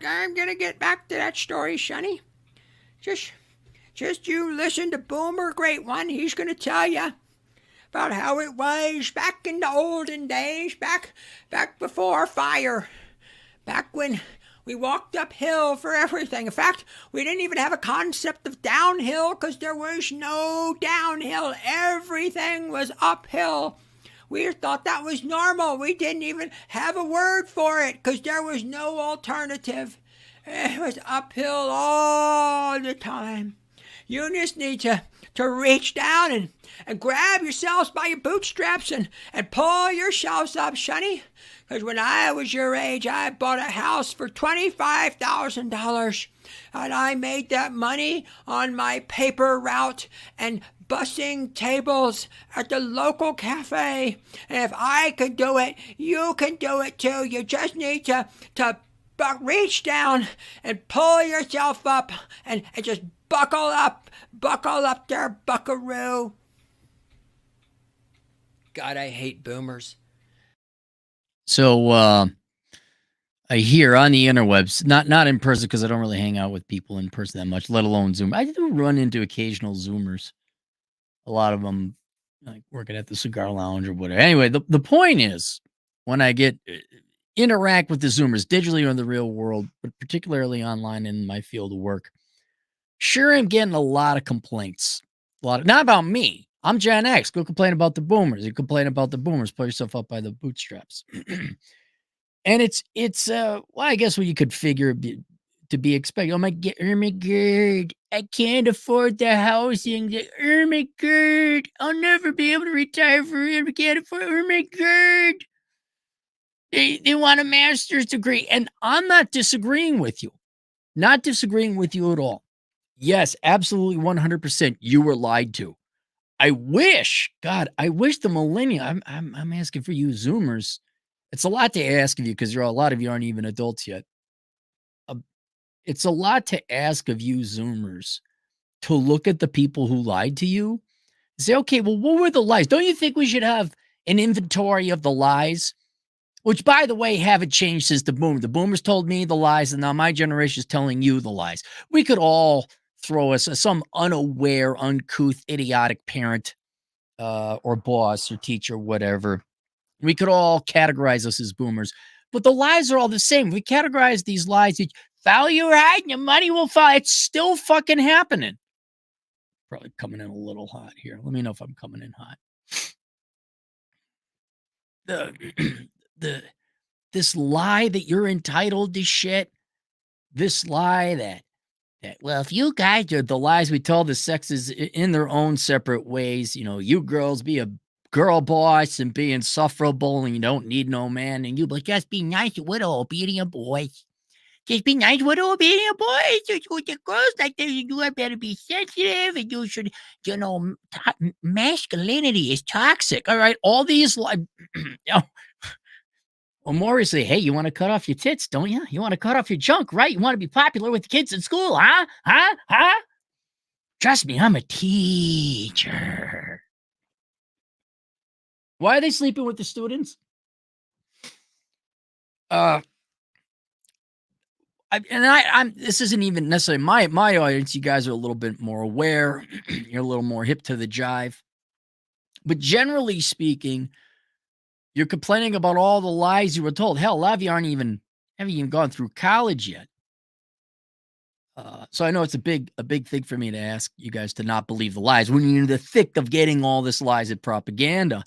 I'm gonna get back to that story, Sonny. Just you listen to Boomer Great One. He's gonna tell you about how it was back in the olden days, back before fire, back when we walked uphill for everything. In fact, we didn't even have a concept of downhill because there was no downhill. Everything was uphill. We thought that was normal. We didn't even have a word for it because there was no alternative. It was uphill all the time. You just need to reach down and grab yourselves by your bootstraps and pull yourselves up, Sonny. Because when I was your age, I bought a house for $25,000. And I made that money on my paper route and bussing tables at the local cafe. And if I could do it, you can do it too. You just need to reach down and pull yourself up and just buckle up there, buckaroo. God, I hate boomers. So I hear on the interwebs, not in person because I don't really hang out with people in person that much, let alone Zoom. I do run into occasional Zoomers. A lot of them like working at the cigar lounge or whatever. Anyway, the point is when I interact with the Zoomers digitally or in the real world, but particularly online in my field of work, sure, I'm getting a lot of complaints. Not about me. I'm Gen X. Go complain about the boomers. You complain about the boomers. Pull yourself up by the bootstraps. And it's well, I guess what you could figure to be expected. Oh my God, I can't afford the housing. Oh my God, I'll never be able to retire for it. I can't afford. Oh my God. They want a master's degree. And I'm not disagreeing with you. Not disagreeing with you at all. Yes, absolutely 100%. You were lied to. I wish the millennial. I'm asking for you Zoomers. It's a lot to ask of you because a lot of you aren't even adults yet. It's a lot to ask of you Zoomers to look at the people who lied to you and say, okay, well, what were the lies? Don't you think we should have an inventory of the lies? Which, by the way, haven't changed since the boom. The boomers told me the lies, and now my generation is telling you the lies. We could all throw us some unaware, uncouth, idiotic parent or boss or teacher, whatever. We could all categorize us as boomers. But the lies are all the same. We categorize these lies. Follow your heart and your money will follow. It's still fucking happening. Probably coming in a little hot here. Let me know if I'm coming in hot. This lie that you're entitled to shit. This lie that well, if you guys are the lies we tell the sexes in their own separate ways, you girls be a girl boss and be insufferable and you don't need no man, and you like just be nice with obedient boys. Just be nice with obedient boys. The girls like that, you better be sensitive, and you should, masculinity is toxic. All right, all these Well, more say, hey, you want to cut off your tits, don't you? You want to cut off your junk, right? You want to be popular with the kids in school, huh? Huh? Trust me, I'm a teacher. Why are they sleeping with the students? This isn't even necessarily my audience. You guys are a little bit more aware. You're a little more hip to the jive. But generally speaking, you're complaining about all the lies you were told. Hell, a lot of you haven't even gone through college yet. So I know it's a big thing for me to ask you guys to not believe the lies when you're in the thick of getting all this lies and propaganda.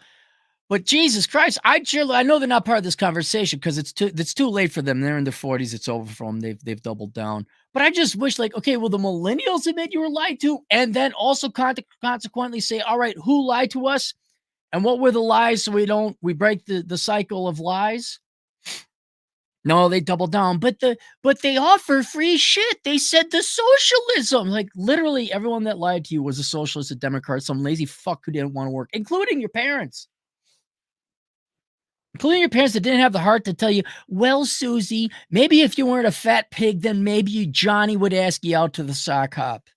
But Jesus Christ, I know they're not part of this conversation because it's too late for them. They're in their 40s. It's over for them. They've doubled down. But I just wish, okay, will the millennials admit you were lied to, and then also consequently say, all right, who lied to us? And what were the lies so we break the cycle of lies? No, they double down. But they offer free shit. They said the socialism. Like literally everyone that lied to you was a socialist, a Democrat, some lazy fuck who didn't want to work, including your parents. Including your parents that didn't have the heart to tell you, well, Susie, maybe if you weren't a fat pig, then maybe Johnny would ask you out to the sock hop.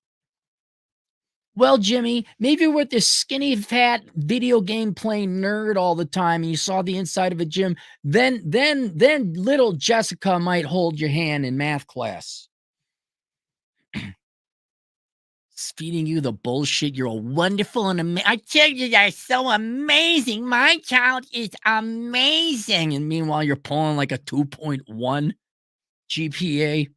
Well, Jimmy, maybe you're with this skinny, fat video game playing nerd all the time and you saw the inside of a gym. Then little Jessica might hold your hand in math class. It's feeding you the bullshit. You're all wonderful and I tell you, you're so amazing. My child is amazing. And meanwhile, you're pulling like a 2.1 GPA.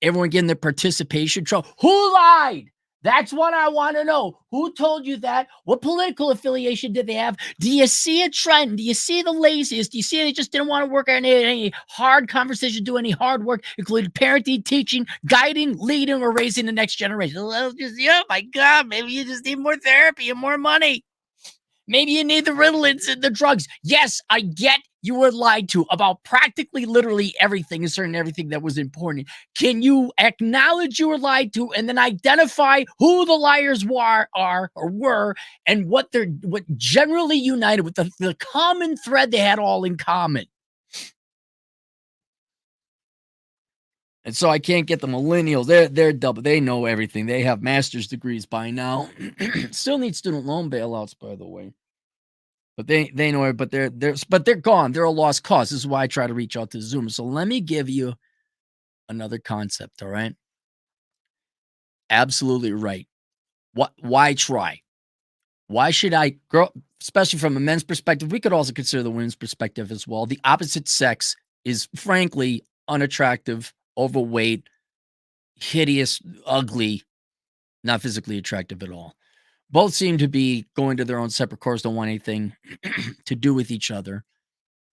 Everyone getting their participation trophy. Who lied? That's what I want to know. Who told you that? What political affiliation did they have? Do you see a trend? Do you see the laziest? Do you see they just didn't want to work on any hard conversation, do any hard work, including parenting, teaching, guiding, leading, or raising the next generation? Oh my God, maybe you just need more therapy and more money. Maybe you need the Ritalins and the drugs. Yes, I get you were lied to about practically literally everything and certain everything that was important. Can you acknowledge you were lied to and then identify who the liars were and what generally united with the common thread they had all in common? And so I can't get the millennials. They're double. They know everything. They have master's degrees by now. Still need student loan bailouts, by the way. But they know it, but they're gone. They're a lost cause. This is why I try to reach out to Zoom. So let me give you another concept, all right? Absolutely right. Why try? Why should I grow, especially from a men's perspective? We could also consider the women's perspective as well. The opposite sex is frankly unattractive, overweight, hideous, ugly, not physically attractive at all. Both seem to be going to their own separate course, don't want anything to do with each other.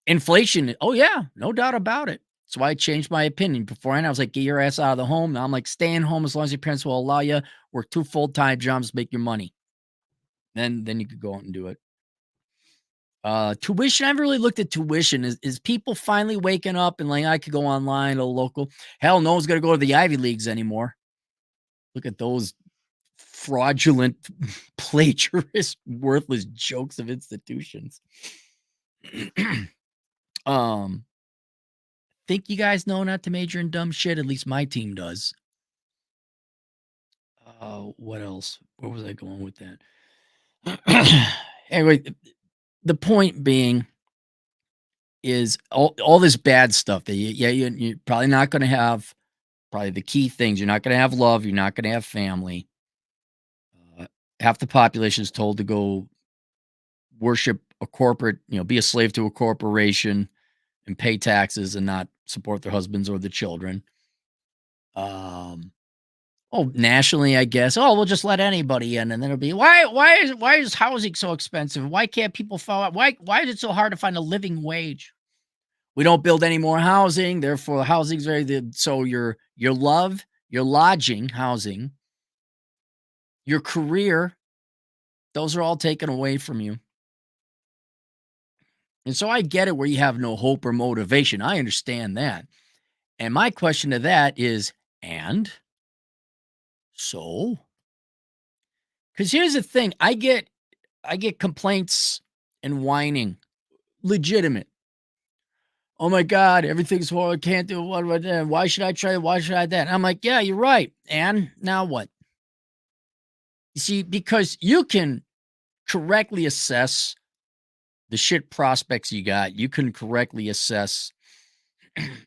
Inflation, oh yeah, no doubt about it. That's why I changed my opinion. Beforehand, I was like, get your ass out of the home. Now I'm like, stay in home as long as your parents will allow you. Work 2 full-time jobs, make your money. Then you could go out and do it. Tuition, I haven't really looked at tuition. Is people finally waking up and like, I could go online, a local? Hell, no one's going to go to the Ivy Leagues anymore. Look at those fraudulent, plagiarist, worthless jokes of institutions. Think you guys know not to major in dumb shit. At least my team does. What else? Where was I going with that? Anyway, the point being is all this bad stuff that you're probably not going to have. Probably the key things. You're not going to have love. You're not going to have family. Half the population is told to go worship a corporate, be a slave to a corporation and pay taxes and not support their husbands or the children. Nationally, I guess. Oh, we'll just let anybody in, and then it'll be why is housing so expensive? Why can't people follow up? Why is it so hard to find a living wage? We don't build any more housing, therefore housing's so your love, your lodging, housing, your career, those are all taken away from you. And so I get it where you have no hope or motivation. I understand that. And my question to that is, and so? Because here's the thing, I get complaints and whining, legitimate. Oh my God, everything's horrible. I can't do it. What about that? Why should I try? Why should I that? I'm like, yeah, you're right. And now what? You see, because you can correctly assess the shit prospects you got. You can correctly assess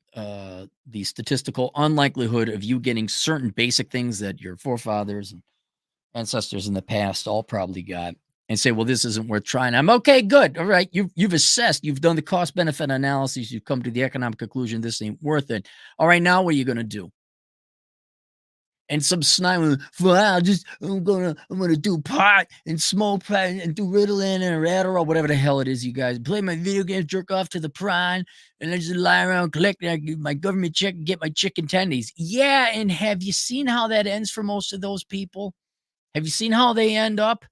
the statistical unlikelihood of you getting certain basic things that your forefathers and ancestors in the past all probably got, and say, well, this isn't worth trying. I'm okay, good. All right. You've assessed, you've done the cost benefit analysis. You've come to the economic conclusion. This ain't worth it. All right. Now what are you going to do? And some snide, well, I'm gonna do pot and smoke pot and do Ritalin and Adderall, whatever the hell it is, you guys. Play my video games, jerk off to the prime, and then just lie around, collect my government check and get my chicken tendies. Yeah, and have you seen how that ends for most of those people? Have you seen how they end up?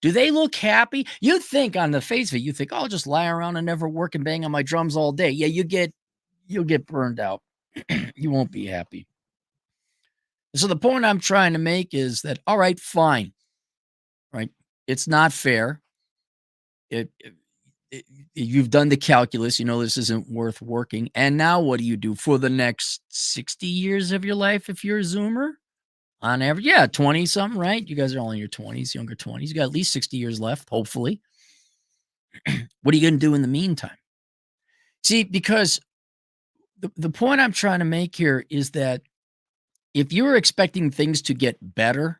Do they look happy? You think on the face of it, you think, oh, I'll just lie around and never work and bang on my drums all day. Yeah, you'll get burned out. You won't be happy. So the point I'm trying to make is that, all right, fine, right? It's not fair. You've done the calculus. You know this isn't worth working. And now what do you do for the next 60 years of your life if you're a Zoomer? On average, yeah, 20 something, right? You guys are all in your 20s, younger 20s. You got at least 60 years left, hopefully. What are you going to do in the meantime? See, because the point I'm trying to make here is that if you're expecting things to get better,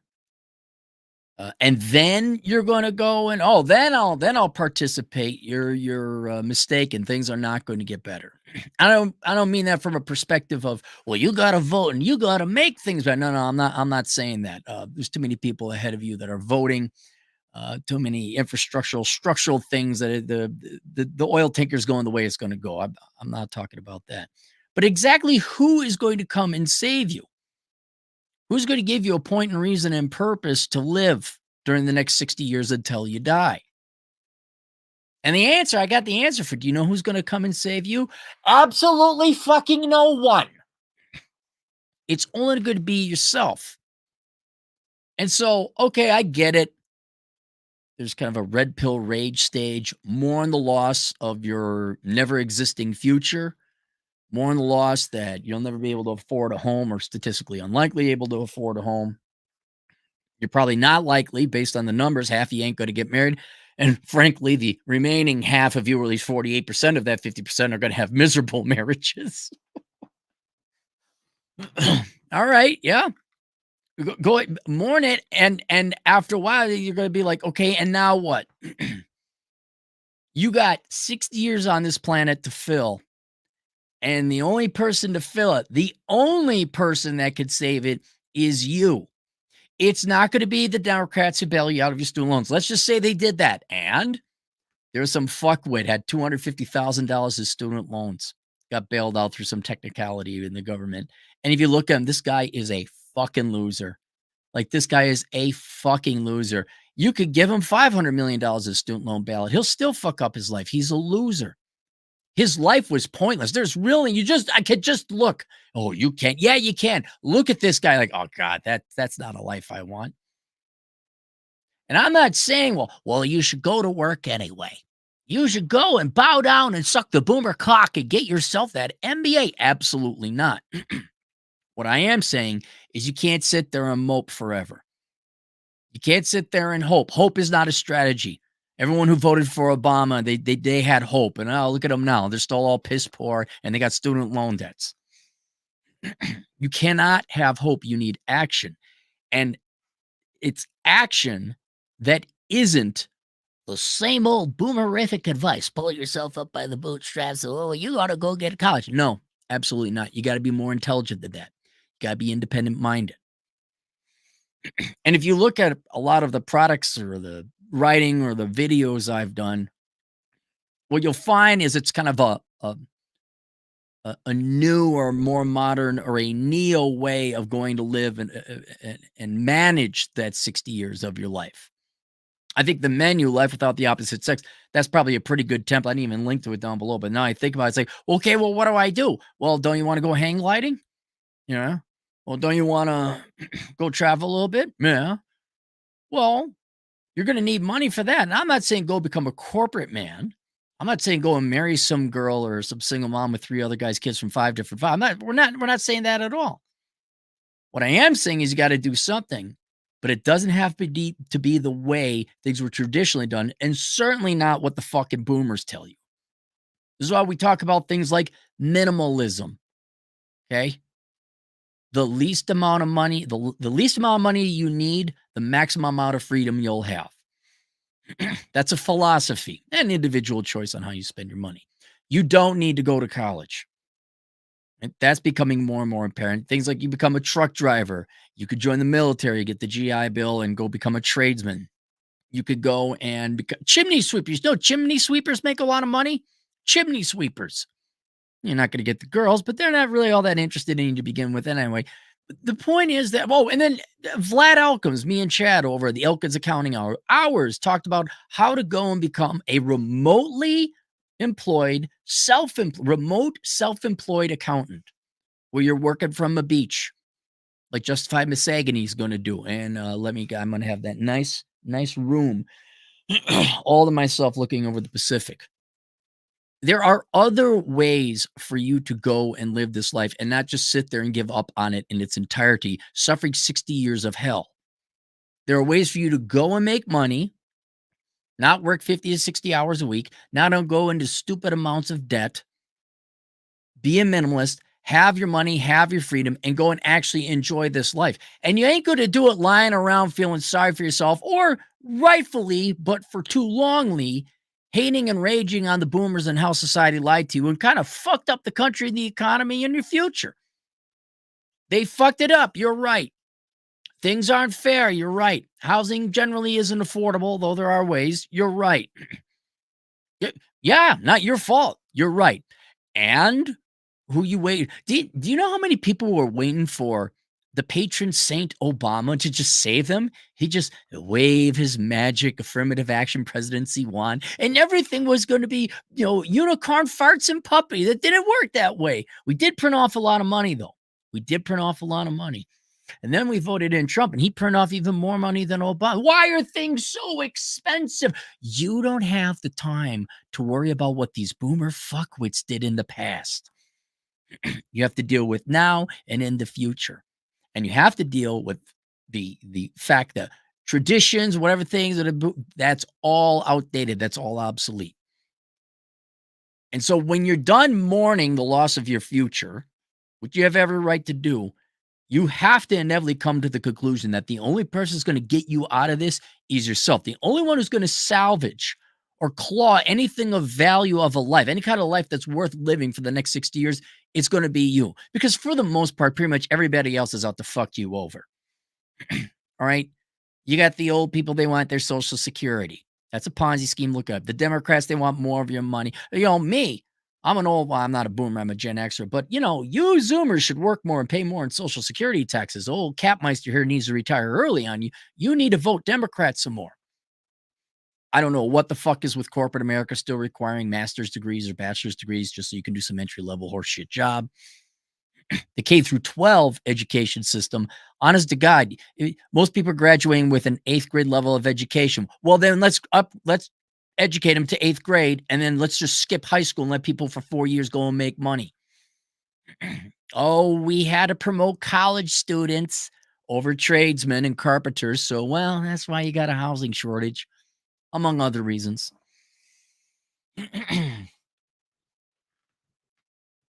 and then you're going to go and then I'll participate. You're mistaken. Things are not going to get better. I don't mean that from a perspective of, well, you got to vote and you got to make things better. No, I'm not saying that. There's too many people ahead of you that are voting. Too many structural things that the oil tanker's going the way it's going to go. I'm not talking about that. But exactly who is going to come and save you? Who's going to give you a point and reason and purpose to live during the next 60 years until you die? And I got the answer for, do you know who's going to come and save you? Absolutely fucking no one. It's only going to be yourself. And so, okay, I get it. There's kind of a red pill rage stage, mourn the loss of your never existing future, mourn the loss that you'll never be able to afford a home or statistically unlikely able to afford a home. You're probably not likely, based on the numbers, half of you ain't going to get married. And frankly, the remaining half of you, or at least 48% of that 50%, are going to have miserable marriages. All right. Yeah. Go mourn it. And after a while, you're going to be like, okay, and now what? You got 60 years on this planet to fill. And the only person to fill it, the only person that could save it is you. It's not going to be the Democrats who bail you out of your student loans. Let's just say they did that. And there was some fuckwit had $250,000 in student loans, got bailed out through some technicality in the government. And if you look at him, this guy is a fucking loser. Like, this guy is a fucking loser. You could give him $500 million as student loan bailout. He'll still fuck up his life. He's a loser. His life was pointless. I could just look. Oh, you can't. Yeah, you can. Look at this guy like, oh God, that's not a life I want. And I'm not saying, well, you should go to work anyway. You should go and bow down and suck the boomer cock and get yourself that MBA. Absolutely not. What I am saying is you can't sit there and mope forever. You can't sit there and hope. Hope is not a strategy. Everyone who voted for Obama, they had hope. And look at them now. They're still all piss poor and they got student loan debts. You cannot have hope. You need action. And it's action that isn't the same old boomerific advice. Pull yourself up by the bootstraps. Oh, you ought to go get college. No, absolutely not. You got to be more intelligent than that. You got to be independent minded. And if you look at a lot of the products or the writing or the videos I've done, what you'll find is it's kind of a new or more modern or a neo way of going to live and manage that 60 years of your life. I think the menu, Life Without the Opposite Sex, that's probably a pretty good template. I didn't even link to it down below, but now I think about it, it's like, okay, well, what do I do? Well, don't you want to go hang gliding? Yeah. Well, don't you want to go travel a little bit? Yeah. Well, you're going to need money for that. And I'm not saying go become a corporate man. I'm not saying go and marry some girl or some single mom with 3 other guys' kids from 5 different fathers. We're not saying that at all. What I am saying is you got to do something, but it doesn't have to be the way things were traditionally done, and certainly not what the fucking boomers tell you. This is why we talk about things like minimalism. Okay? The least amount of money, the least amount of money you need, the maximum amount of freedom you'll have. That's a philosophy, an individual choice on how you spend your money. You don't need to go to college. And that's becoming more and more apparent. Things like you become a truck driver. You could join the military, get the GI Bill, and go become a tradesman. You could go and become chimney sweepers. You know, chimney sweepers make a lot of money. Chimney sweepers. You're not going to get the girls, but they're not really all that interested in you to begin with anyway. The point is that, and then Vlad Elkins, me and Chad over at the Elkins Accounting Hours talked about how to go and become a remotely employed, remote self-employed accountant where you're working from a beach, like Justified Misogany is going to do. And I'm going to have that nice room all to myself looking over the Pacific. There are other ways for you to go and live this life and not just sit there and give up on it in its entirety, suffering 60 years of hell. There are ways for you to go and make money, not work 50 to 60 hours a week, not go into stupid amounts of debt, be a minimalist, have your money, have your freedom, and go and actually enjoy this life. And you ain't going to do it lying around feeling sorry for yourself or rightfully, but for too longly, hating and raging on the boomers and how society lied to you and kind of fucked up the country and the economy and your future. They fucked it up. You're right. Things aren't fair. You're right. Housing generally isn't affordable, though there are ways. You're right. Yeah, not your fault. You're right. And who you wait? Do you know how many people were waiting for the patron saint Obama to just save them? He just wave his magic affirmative action presidency wand, and everything was going to be, unicorn farts and puppy. That didn't work that way. We did print off a lot of money, though. We did print off a lot of money. And then we voted in Trump, and he turned off even more money than Obama. Why are things so expensive? You don't have the time to worry about what these boomer fuckwits did in the past. You have to deal with now and in the future. And you have to deal with the fact that traditions, whatever things, that's all outdated. That's all obsolete. And so when you're done mourning the loss of your future, which you have every right to do, you have to inevitably come to the conclusion that the only person who's going to get you out of this is yourself. The only one who's going to salvage or claw anything of value of a life, any kind of life that's worth living for the next 60 years, it's going to be you. Because for the most part, pretty much everybody else is out to fuck you over. All right? You got the old people, they want their Social Security. That's a Ponzi scheme. Look up. The Democrats, they want more of your money. Me, I'm I'm not a boomer, I'm a Gen Xer, but you Zoomers should work more and pay more in Social Security taxes. Old Capmeister here needs to retire early on you. You need to vote Democrat some more. I don't know what the fuck is with corporate America still requiring master's degrees or bachelor's degrees just so you can do some entry-level horseshit job. The K through 12 education system, honest to God, most people are graduating with an 8th grade level of education. Well, then let's educate them to 8th grade, and then let's just skip high school and let people for 4 years go and make money. Oh, we had to promote college students over tradesmen and carpenters. So, that's why you got a housing shortage, among other reasons.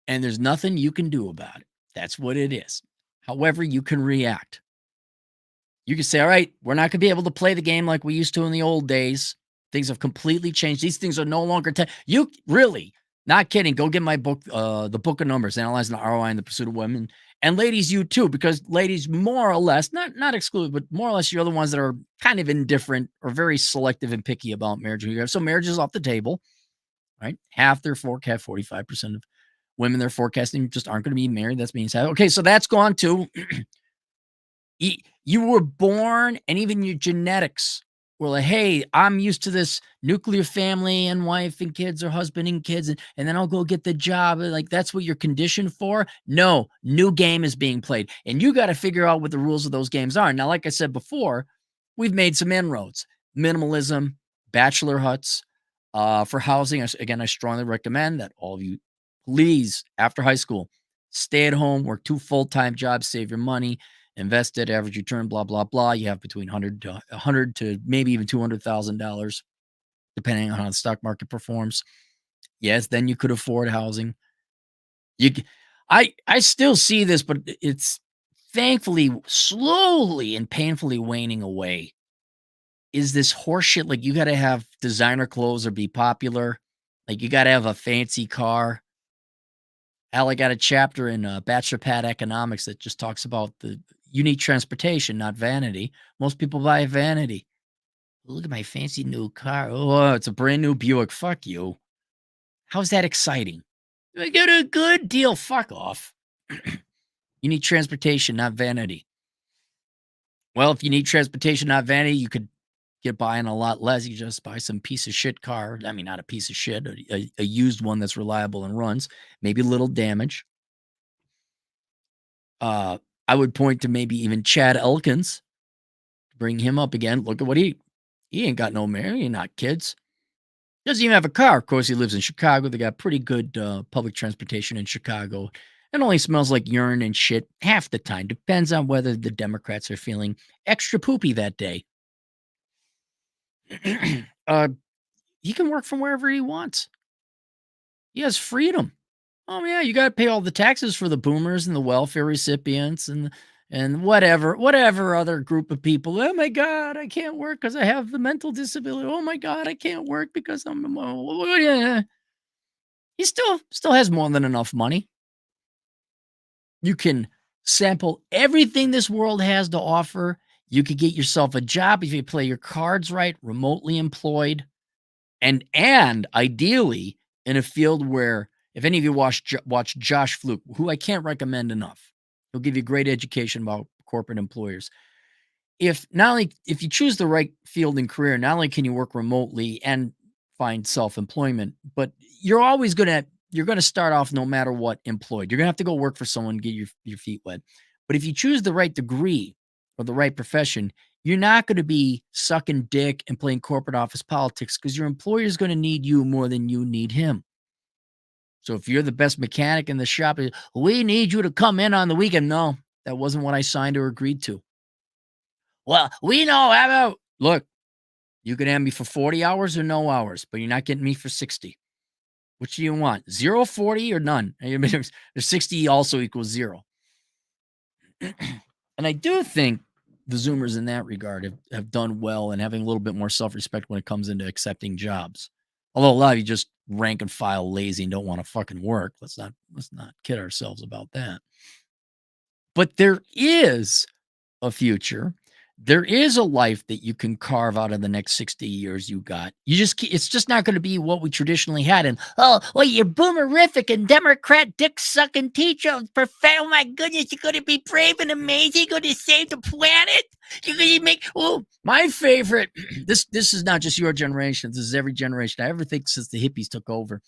And there's nothing you can do about it. That's what it is. However, you can react. You can say, all right, we're not going to be able to play the game like we used to in the old days. Things have completely changed. These things are no longer you really, not kidding. Go get my book, The Book of Numbers, Analyzing the ROI in the Pursuit of Women. And ladies, you too, because ladies, more or less, not excluded, but more or less, you're the ones that are kind of indifferent or very selective and picky about marriage. So marriage is off the table, right? Half their forecast, 45% of women they're forecasting just aren't going to be married. That's being said. Okay, so that's gone too. You were born, and even your genetics were like, hey, I'm used to this nuclear family and wife and kids or husband and kids, and then I'll go get the job. Like, that's what you're conditioned for? No, new game is being played. And you got to figure out what the rules of those games are. Now, like I said before, we've made some inroads. Minimalism, bachelor huts. For housing, again, I strongly recommend that all of you, please, after high school, stay at home, work 2 full-time jobs, save your money, invest it, average return, blah, blah, blah. You have between $100 to maybe even $200,000, depending on how the stock market performs. Yes, then you could afford housing. I still see this, but it's thankfully slowly and painfully waning away. Is this horseshit? Like, you got to have designer clothes or be popular. Like, you got to have a fancy car. Hell, I got a chapter in Bachelor Pad Economics that just talks about you need transportation, not vanity. Most people buy vanity. Look at my fancy new car. Oh, it's a brand new Buick. Fuck you. How's that exciting? I got a good deal. Fuck off. You need transportation, not vanity. Well, if you need transportation, not vanity, you could get buying a lot less. You just buy some piece of shit car. I mean, not a piece of shit, a used one that's reliable and runs, maybe a little damage. I would point to maybe even Chad Elkins. Bring him up again. Look at what he ain't got no marriage, he ain't not kids. Doesn't even have a car. Of course, he lives in Chicago. They got pretty good public transportation in Chicago. It only smells like urine and shit half the time. Depends on whether the Democrats are feeling extra poopy that day. He can work from wherever he wants. He has freedom. Oh yeah, you got to pay all the taxes for the boomers and the welfare recipients and whatever other group of people. Oh my God, I can't work because I have the mental disability. Oh my God, I can't work because I'm. Oh, yeah. He still has more than enough money. You can sample everything this world has to offer. You could get yourself a job if you play your cards right, remotely employed, and ideally in a field where, if any of you watch Josh Fluke, who I can't recommend enough, he'll give you great education about corporate employers. If you choose the right field and career, not only can you work remotely and find self-employment, but you're going to start off no matter what employed. You're going to have to go work for someone, get your feet wet. But if you choose the right degree or the right profession, you're not going to be sucking dick and playing corporate office politics because your employer is going to need you more than you need him. So if you're the best mechanic in the shop, we need you to come in on the weekend. No, that wasn't what I signed or agreed to. Well, we know how about, look, you can have me for 40 hours or no hours, but you're not getting me for 60. Which do you want? 0, 40, or none? 60 also equals 0. And I do think the Zoomers in that regard have done well in having a little bit more self-respect when it comes into accepting jobs. Although a lot of you just rank and file lazy and don't want to fucking work. Let's not kid ourselves about that. But there is a future. There is a life that you can carve out of the next 60 years you got. It's just not going to be what we traditionally had. And, oh, well, you're boomerific and Democrat dick-sucking teacher. Oh, my goodness, you're going to be brave and amazing. You're going to save the planet. You're going to make, my favorite, this is not just your generation. This is every generation. I ever think since the hippies took over.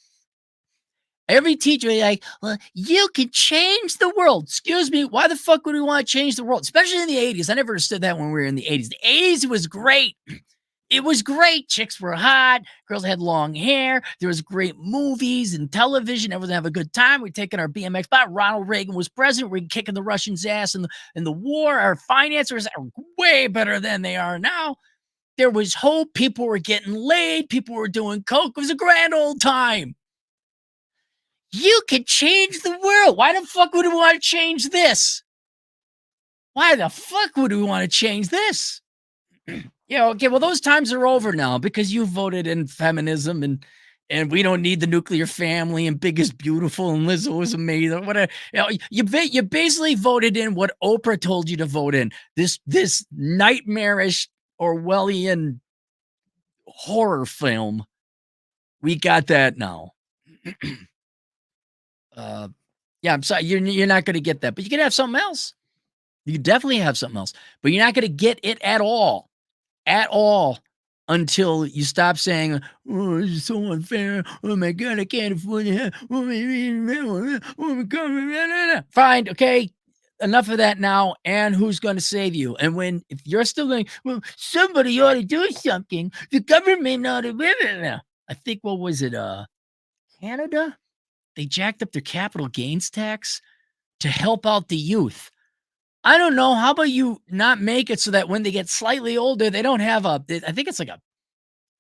Every teacher is like, well, you can change the world. Excuse me, why the fuck would we want to change the world? Especially in the 80s. I never understood that when we were in the 80s. The 80s was great. It was great. Chicks were hot. Girls had long hair. There was great movies and television. Everyone have a good time. We're taking our BMX bike. Ronald Reagan was president. We're kicking the Russians' ass in the war. Our financiers are way better than they are now. There was hope. People were getting laid. People were doing coke. It was a grand old time. You could change the world. Why the fuck would we want to change this? Why the fuck would we want to change this? Okay, well, those times are over now because you voted in feminism and we don't need the nuclear family and Big is Beautiful and Lizzo is amazing. Whatever. You basically voted in what Oprah told you to vote in. This nightmarish Orwellian horror film. We got that now. Yeah, I'm sorry, you're not going to get that, but you can have something else. You can definitely have something else, but you're not going to get it at all, until you stop saying, "Oh, this is so unfair. Oh my God, I can't afford it. Oh my God." Fine, okay, enough of that now. And who's going to save you? And if you're still going, well, somebody ought to do something. The government ought to. I think what was it? Canada. They jacked up their capital gains tax to help out the youth. I don't know. How about you not make it so that when they get slightly older, they don't have I think it's like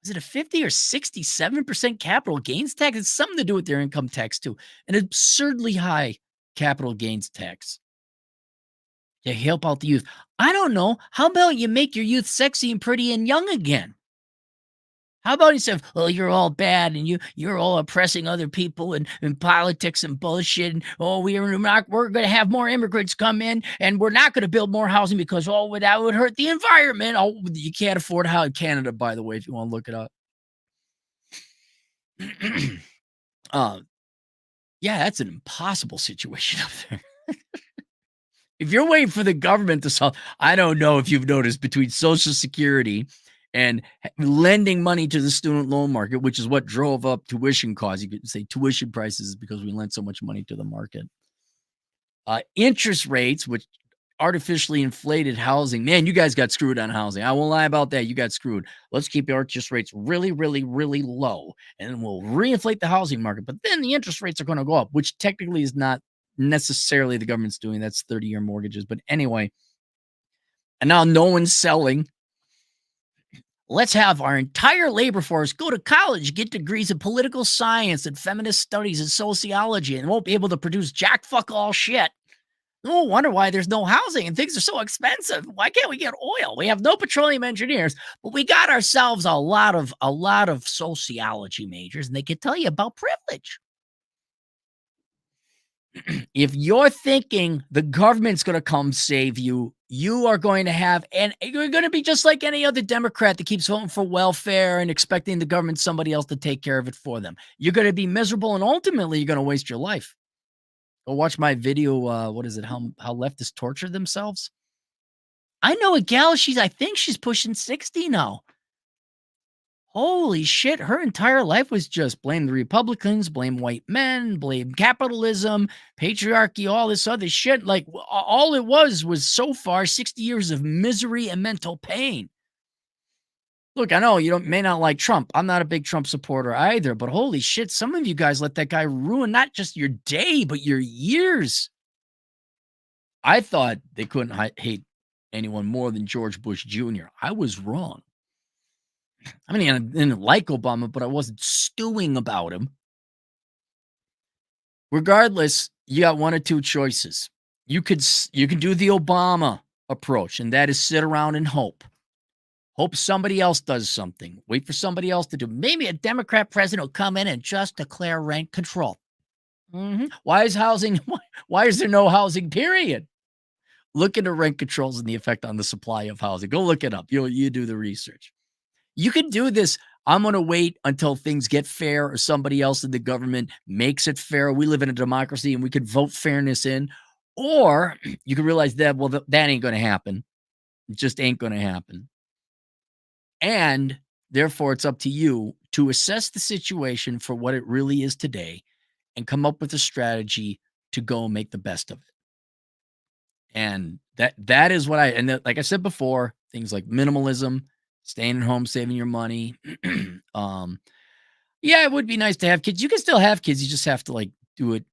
is it a 50 or 67% capital gains tax? It's something to do with their income tax too. An absurdly high capital gains tax to help out the youth. I don't know. How about you make your youth sexy and pretty and young again? How about instead of, well, you're all bad and you're all oppressing other people and politics and bullshit. And, we're going to have more immigrants come in and we're not going to build more housing because, that would hurt the environment. Oh, you can't afford how in Canada, by the way, if you want to look it up. Yeah, that's an impossible situation up there. If you're waiting for the government to solve, I don't know if you've noticed between Social Security and lending money to the student loan market, which is what drove up tuition costs. You could say tuition prices because we lent so much money to the market. Interest rates, which artificially inflated housing. Man, you guys got screwed on housing. I won't lie about that. You got screwed. Let's keep the interest rates really, really, really low, and then we'll reinflate the housing market. But then the interest rates are going to go up, which technically is not necessarily the government's doing. That's 30-year mortgages. But anyway, and now no one's selling. Let's have our entire labor force go to college, get degrees in political science and feminist studies and sociology, and won't be able to produce jack fuck all shit. No wonder why there's no housing and things are so expensive. Why can't we get oil? We have no petroleum engineers, but we got ourselves a lot of sociology majors, and they can tell you about privilege. If you're thinking the government's going to come save you, you are going to have, and you're going to be just like any other Democrat that keeps voting for welfare and expecting the government, somebody else to take care of it for them. You're going to be miserable, and ultimately you're going to waste your life. Go watch my video. What is it? How leftists torture themselves? I know a gal. I think she's pushing 60 now. Holy shit. Her entire life was just blame the Republicans, blame white men, blame capitalism, patriarchy, all this other shit. Like all it was so far 60 years of misery and mental pain. Look, I know you may not like Trump. I'm not a big Trump supporter either, but holy shit, some of you guys let that guy ruin not just your day, but your years. I thought they couldn't hate anyone more than George Bush Jr. I was wrong. I mean, I didn't like Obama, but I wasn't stewing about him. Regardless, you got one or two choices. You can do the Obama approach, and that is sit around and hope. Hope somebody else does something. Wait for somebody else to do. Maybe a Democrat president will come in and just declare rent control. Why is there no housing, period? Look into rent controls and the effect on the supply of housing. Go look it up. You do the research. You can do this. I'm going to wait until things get fair or somebody else in the government makes it fair. We live in a democracy and we can vote fairness in. Or you can realize that, well, that ain't going to happen. It just ain't going to happen. And therefore, it's up to you to assess the situation for what it really is today and come up with a strategy to go make the best of it. And that is what like I said before, things like minimalism, staying at home, saving your money. Yeah, it would be nice to have kids. You can still have kids. You just have to do it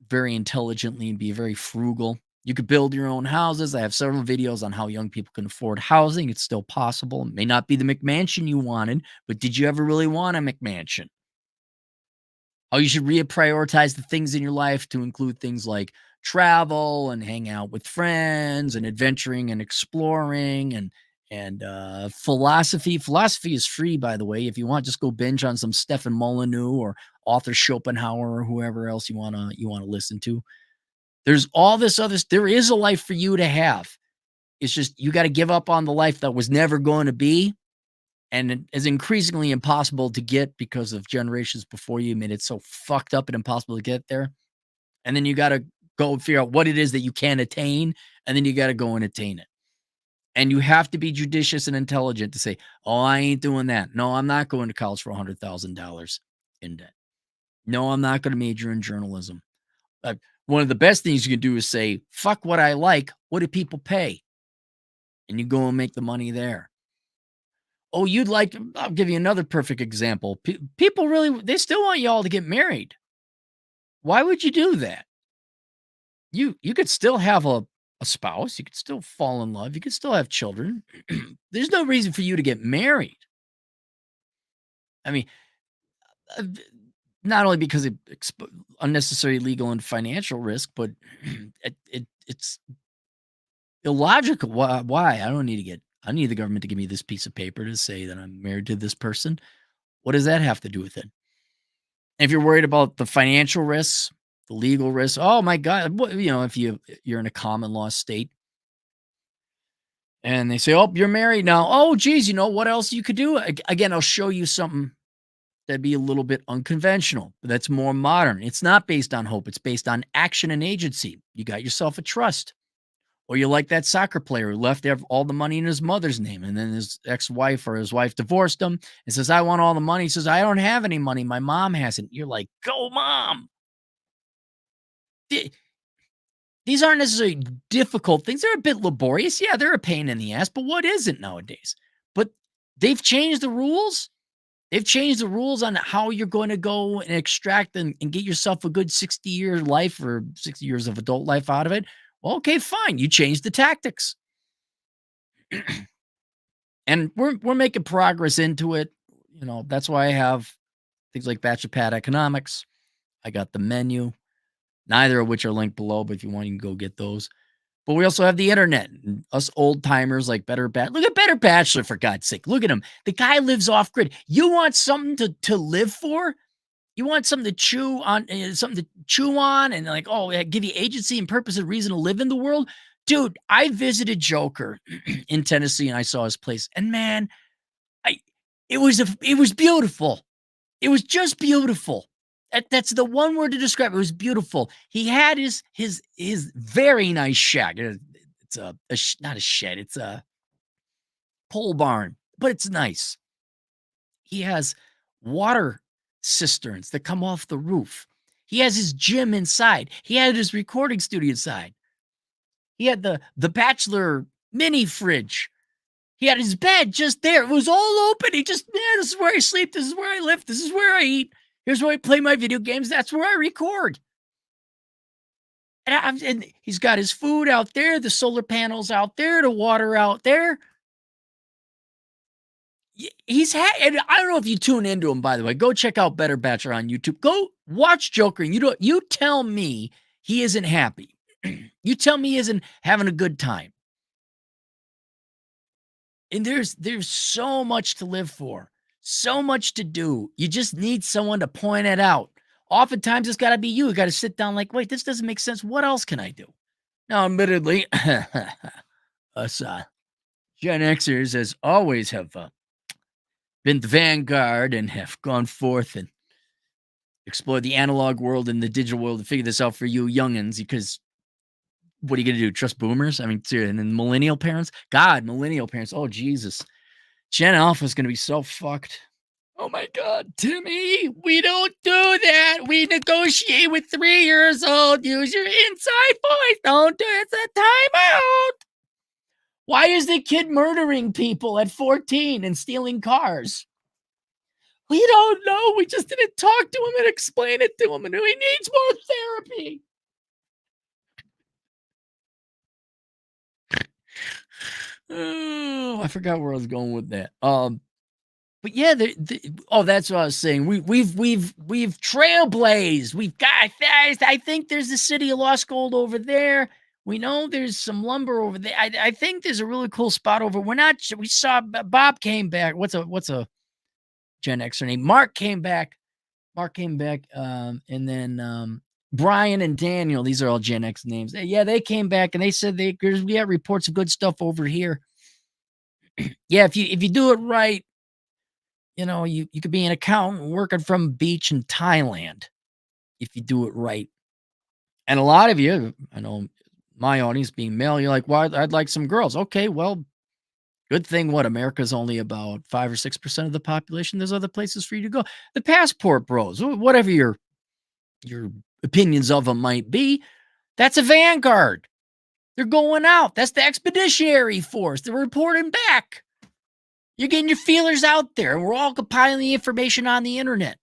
very intelligently and be very frugal. You could build your own houses. I have several videos on how young people can afford housing. It's still possible. It may not be the McMansion you wanted, but did you ever really want a McMansion? How you should reprioritize the things in your life to include things like travel and hang out with friends and adventuring and exploring and philosophy. Philosophy is free, by the way. If you want, just go binge on some Stefan Molyneux or Arthur Schopenhauer or whoever else you want to listen to. There's all this other. There is a life for you to have. It's just you got to give up on the life that was never going to be, and it is increasingly impossible to get because of generations before you made it so fucked up and impossible to get there. And then you got to go figure out what it is that you can attain, and then you got to go and attain it. And you have to be judicious and intelligent to say, oh, I ain't doing that. No, I'm not going to college for $100,000 in debt. No, I'm not going to major in journalism. One of the best things you can do is say, fuck what I like. What do people pay? And you go and make the money there. Oh, I'll give you another perfect example. People really, they still want you all to get married. Why would you do that? You could still have a spouse. You could still fall in love. You could still have children. There's no reason for you to get married. I mean, not only because of unnecessary legal and financial risk, but it's illogical. Why? I need the government to give me this piece of paper to say that I'm married to this person. What does that have to do with it? If you're worried about the financial risks, the legal risks, oh my God, if you're in a common law state and they say, oh, you're married now. Oh, geez, what else you could do? Again, I'll show you something that'd be a little bit unconventional, but that's more modern. It's not based on hope. It's based on action and agency. You got yourself a trust. Or you're like that soccer player who left all the money in his mother's name, and then his ex-wife or his wife divorced him and says, I want all the money. He says, I don't have any money. My mom hasn't. You're like, go, Mom. These aren't necessarily difficult things. They're a bit laborious. Yeah, they're a pain in the ass, but what isn't nowadays? But they've changed the rules. They've changed the rules on how you're going to go and extract and get yourself a good 60-year life or 60 years of adult life out of it. Well, okay, fine. You change the tactics. And we're making progress into it. That's why I have things like Bachelor Pad Economics. I got the menu, neither of which are linked below, but if you want, you can go get those. But we also have the internet. And us old timers like look at Better Bachelor, for God's sake. Look at him. The guy lives off grid. You want something to live for? You want something to chew on, and like, give you agency and purpose and reason to live in the world? Dude, I visited Joker in Tennessee and I saw his place. And man, it was beautiful. It was just beautiful. That's the one word to describe it. It was beautiful. He had his very nice shack. It's not a shed. It's a pole barn, but it's nice. He has water cisterns that come off the roof. He has his gym inside. He had his recording studio inside. He had the Bachelor mini fridge. He had his bed just there. It was all open. He just, this is where I sleep. This is where I live. This is where I eat. Here's where I play my video games. That's where I record. And he's got his food out there, the solar panels out there, the water out there. And I don't know if you tune into him, by the way. Go check out Better Bachelor on YouTube. Go watch Joker, and you tell me he isn't happy. You tell me he isn't having a good time. And there's so much to live for, so much to do. You just need someone to point it out. Oftentimes, it's got to be you. You got to sit down like, wait, this doesn't make sense. What else can I do? Now, admittedly, us Gen Xers, as always, have been the vanguard and have gone forth and explored the analog world and the digital world to figure this out for you youngins, because what are you going to do? Trust boomers? I mean, and then millennial parents? God, millennial parents. Oh, Jesus. Gen Alpha is going to be so fucked. Oh, my God. Timmy, we don't do that. We negotiate with 3 years old. Use your inside voice. Don't do it. It's a timeout. Why is the kid murdering people at 14 and stealing cars? We don't know. We just didn't talk to him and explain it to him, and he needs more therapy. Oh, I forgot where I was going with that. But yeah, that's what I was saying. We've trailblazed. We've got. I think there's the city of lost gold over there. We know there's some lumber over there. I think there's a really cool spot over. We saw Bob came back. What's a Gen Xer name? Mark came back. And then Brian and Daniel. These are all Gen X names. Yeah, they came back and they said we got reports of good stuff over here. Yeah, if you do it right, you could be an accountant working from a beach in Thailand if you do it right. And a lot of you, I know my audience being male, you're like, well, I'd like some girls. Okay, well, good thing America's only about 5 or 6% of the population. There's other places for you to go. The passport bros, whatever your opinions of them might be, that's a vanguard. They're going out. That's the expeditionary force. They're reporting back. You're getting your feelers out there, and we're all compiling the information on the internet.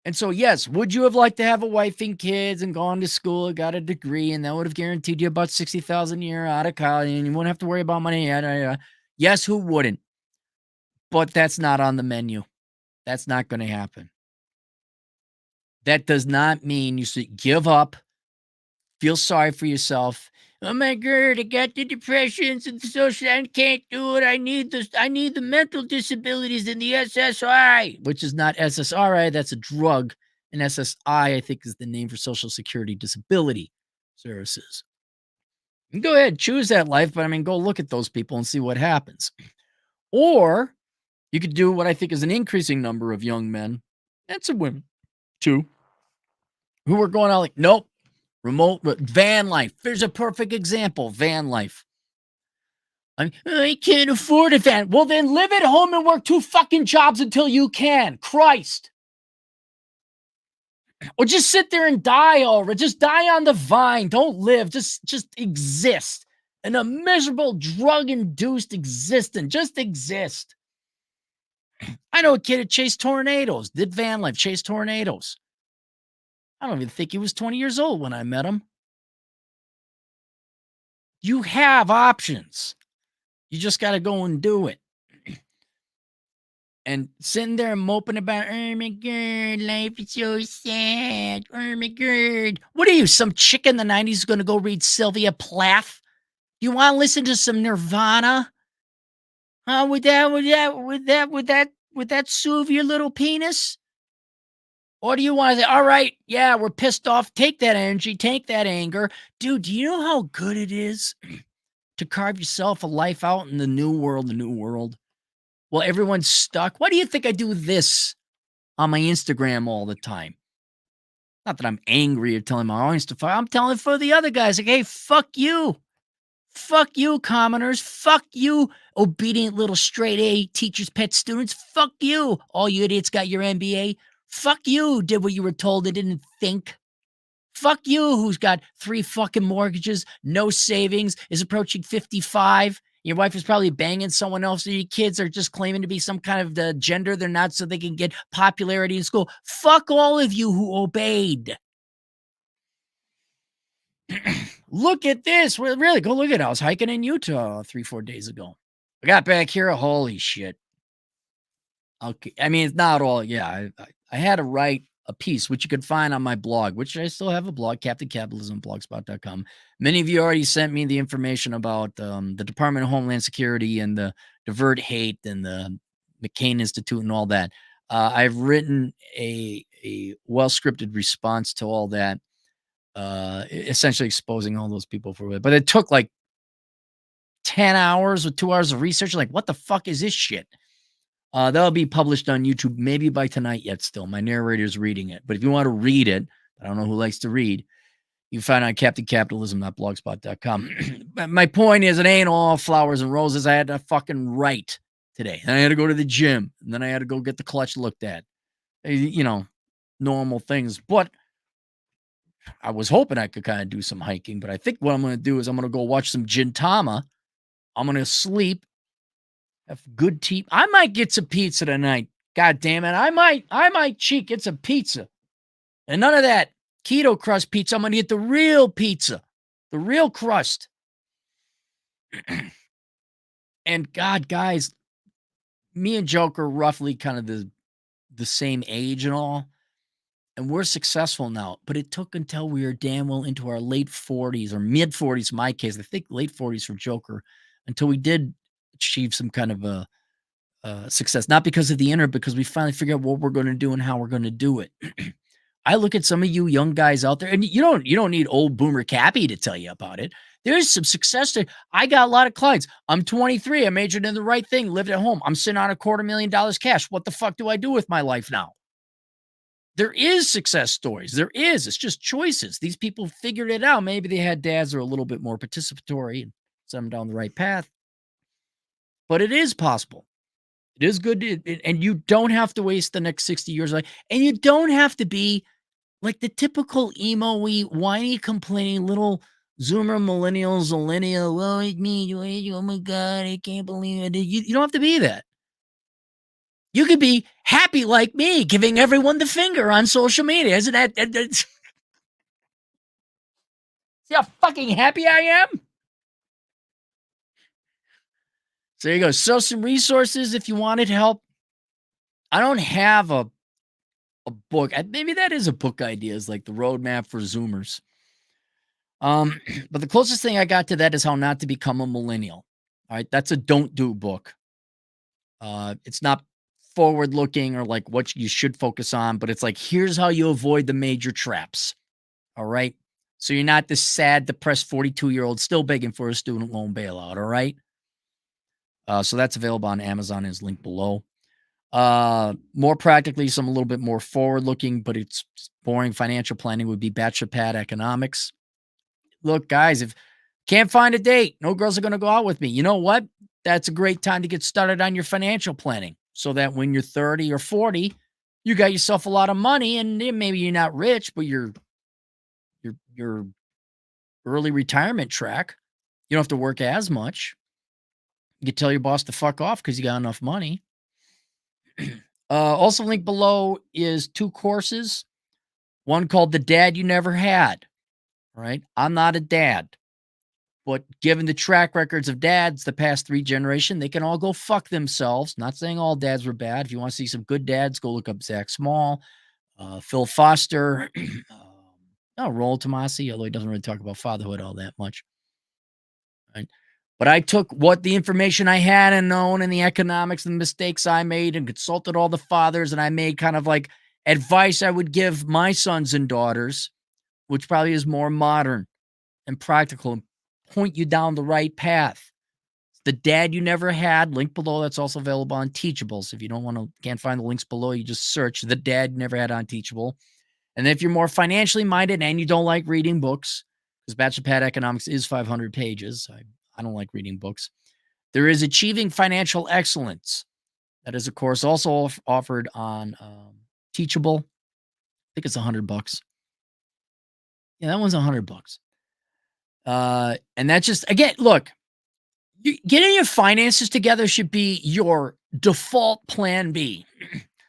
And so, yes, would you have liked to have a wife and kids and gone to school and got a degree, and that would have guaranteed you about $60,000 a year out of college, and you wouldn't have to worry about money? Yes, who wouldn't? But that's not on the menu. That's not going to happen. That does not mean you should give up, feel sorry for yourself. Oh my God, I got the depressions and the social, I can't do it. I need the mental disabilities and the SSRI, which is not SSRI. That's a drug. And SSI, I think, is the name for Social Security Disability Services. And go ahead, choose that life, but go look at those people and see what happens. Or you could do what I think is an increasing number of young men and some women too, who are going out like, nope. Remote van life. There's a perfect example. Van life. I can't afford a van. Well, then live at home and work 2 fucking jobs until you can. Christ. Or just sit there and die already. Just die on the vine. Don't live. Just exist. In a miserable, drug-induced existence. Just exist. I know a kid that chased tornadoes, did van life, chased tornadoes. I don't even think he was 20 years old when I met him. You have options. You just got to go and do it. And sitting there moping about, oh my God, life is so sad. Oh my God. What are you, some chick in the 90s who's going to go read Sylvia Plath? You want to listen to some Nirvana? Huh? Would that soothe your little penis? Or do you want to say, all right, yeah, we're pissed off. Take that energy, take that anger. Dude, do you know how good it is to carve yourself a life out in the new world? Well, everyone's stuck. Why do you think I do this on my Instagram all the time? Not that I'm angry or telling my audience to fuck. I'm telling for the other guys, like, hey, fuck you. Fuck you, commoners. Fuck you, obedient little straight A teachers' pet students. Fuck you, all you idiots got your MBA. Fuck you, did what you were told and didn't think. Fuck you, who's got 3 fucking mortgages, no savings, is approaching 55. Your wife is probably banging someone else, and your kids are just claiming to be some kind of the gender they're not so they can get popularity in school. Fuck all of you who obeyed. Look at this. Really, go look at it. I was hiking in Utah 3-4 days ago. I got back here. Holy shit. Okay. I mean, it's not all. Yeah, I had to write a piece, which you could find on my blog, which I still have a blog, CaptainCapitalism.blogspot.com. Many of you already sent me the information about the Department of Homeland Security and the Divert Hate and the McCain Institute and all that. I've written a well-scripted response to all that, essentially exposing all those people for it. But it took like 10 hours or 2 hours of research. Like, what the fuck is this shit? That'll be published on YouTube maybe by tonight yet still. My narrator's reading it. But if you want to read it, I don't know who likes to read, you can find it on CaptainCapitalism.blogspot.com. But my point is, it ain't all flowers and roses. I had to fucking write today. And I had to go to the gym. And then I had to go get the clutch looked at. You know, normal things. But I was hoping I could kind of do some hiking. But I think what I'm going to do is I'm going to go watch some Gintama. I'm going to sleep. Have good tea. I might get some pizza tonight. God damn it. I might cheat, get some pizza. And none of that keto crust pizza. I'm going to get the real pizza. The real crust. And God, guys, me and Joker are roughly kind of the same age and all. And we're successful now. But it took until we were damn well into our late 40s or mid 40s in my case. I think late 40s for Joker. Until we did achieve some kind of a success, not because of the internet, because we finally figured out what we're going to do and how we're going to do it. I look at some of you young guys out there, and you don't need old boomer Cappy to tell you about it. There's some success there. I got a lot of clients. I'm 23. I majored in the right thing, lived at home. I'm sitting on $250,000 cash. What the fuck do I do with my life now? There is success stories. There is. It's just choices. These people figured it out. Maybe they had dads that are a little bit more participatory and sent them down the right path. But it is possible. It is good. And you don't have to waste the next 60 years. And you don't have to be like the typical emo-y, whiny, complaining little Zoomer millennials, millennial. Oh, it's me. Oh, my God. I can't believe it. You don't have to be that. You could be happy like me, giving everyone the finger on social media. Isn't that? See how fucking happy I am? So there you go. So some resources if you wanted help. I don't have a book. Maybe that is a book idea, is like the roadmap for Zoomers. But the closest thing I got to that is how not to become a millennial. All right. That's a don't do book. It's not forward looking or like what you should focus on, but it's like, here's how you avoid the major traps. All right. So you're not this sad, depressed 42-year-old still begging for a student loan bailout. All right. So that's available on Amazon, is linked below. More practically, some a little bit more forward-looking, but it's boring financial planning would be Bachelor Pad Economics. Look, guys, if can't find a date, no girls are going to go out with me. You know what? That's a great time to get started on your financial planning so that when you're 30 or 40, You got yourself a lot of money, and maybe you're not rich, but you're early retirement track. You don't have to work as much. You can tell your boss to fuck off because you got enough money. Also linked below is 2 courses. One called The Dad You Never Had. Right? I'm not a dad. But given the track records of dads the past 3 generations, they can all go fuck themselves. Not saying all dads were bad. If you want to see some good dads, go look up Zach Small, Phil Foster, Roland Tomasi, although he doesn't really talk about fatherhood all that much. Right? But I took what the information I had and known and the economics and the mistakes I made and consulted all the fathers, and I made kind of like advice I would give my sons and daughters, which probably is more modern and practical and point you down the right path. The Dad You Never Had, link below. That's also available on Teachables. If you can't find the links below, you just search The Dad You Never Had on Teachable. And if you're more financially minded and you don't like reading books, because Bachelor Pad Economics is 500 pages. I don't like reading books. There is Achieving Financial Excellence. That is, of course, also offered on Teachable. I think it's $100. Yeah, that one's $100. And that's just, again, look, getting your finances together should be your default plan B.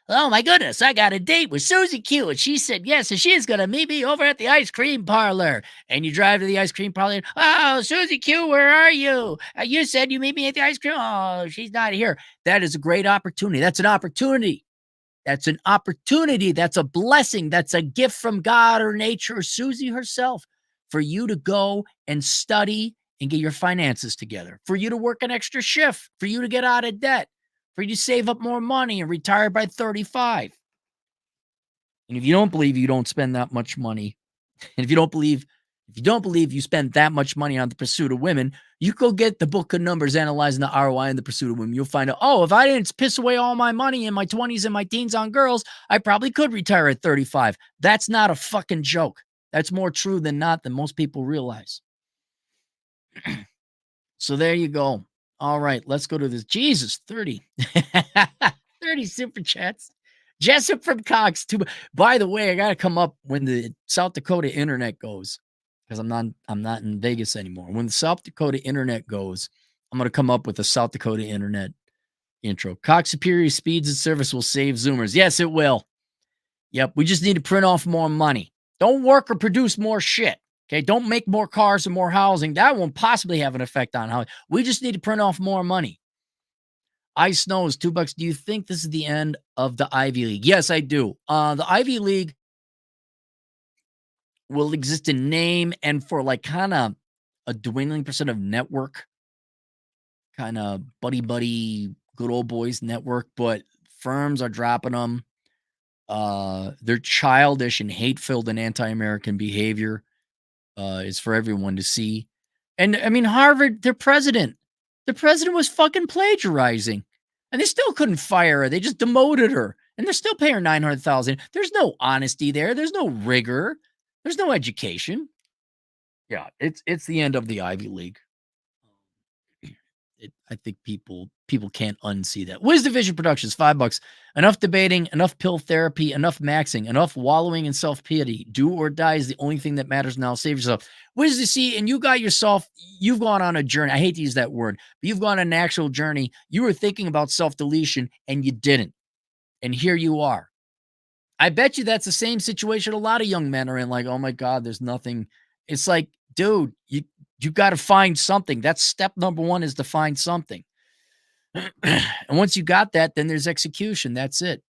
Oh my goodness, I got a date with Susie Q, and she said yes, and she's going to meet me over at the ice cream parlor. And you drive to the ice cream parlor. Oh, Susie Q, where are you? You said you meet me at the ice cream. Oh, she's not here. That is a great opportunity. That's an opportunity. That's an opportunity. That's a blessing. That's a gift from God or nature or Susie herself for you to go and study and get your finances together, for you to work an extra shift, for you to get out of debt, for you to save up more money and retire by 35. And if you don't believe you don't spend that much money, and if you don't believe you spend that much money on the pursuit of women, you go get the book of numbers analyzing the ROI in the pursuit of women. You'll find out, if I didn't piss away all my money in my 20s and my teens on girls, I probably could retire at 35. That's not a fucking joke. That's more true than not than most people realize. So there you go. All right, let's go to this. Jesus, 30. 30 super chats. Jessup from Cox. By the way, I got to come up when the South Dakota internet goes, because I'm not in Vegas anymore. When the South Dakota internet goes, I'm going to come up with a South Dakota internet intro. Cox superior speeds and service will save Zoomers. Yes, it will. Yep, we just need to print off more money. Don't work or produce more shit. Okay, don't make more cars and more housing. That won't possibly have an effect on how we just need to print off more money. Ice Snows, $2. Do you think this is the end of the Ivy League? Yes, I do. The Ivy League will exist in name and for like kind of a dwindling percent of network, kind of buddy, good old boys network, but firms are dropping them. They're childish and hate-filled and anti-American behavior is for everyone to see. And I mean, Harvard, the president was fucking plagiarizing, and they still couldn't fire her. They just demoted her, and they're still paying her $900,000. There's no honesty there. There's no rigor. There's no education. Yeah, it's the end of the Ivy League. I think people can't unsee that. Wiz Division Productions, $5. Enough debating, enough pill therapy, enough maxing, enough wallowing in self-pity. Do or die is the only thing that matters now. Save yourself. Wiz to see, and you've gone on a journey. I hate to use that word, but you've gone on an actual journey. You were thinking about self-deletion, and you didn't. And here you are. I bet you that's the same situation a lot of young men are in. Like, oh my God, there's nothing. It's like, dude, you got to find something. That's step number 1 is to find something. And once you got that, then there's execution. That's it.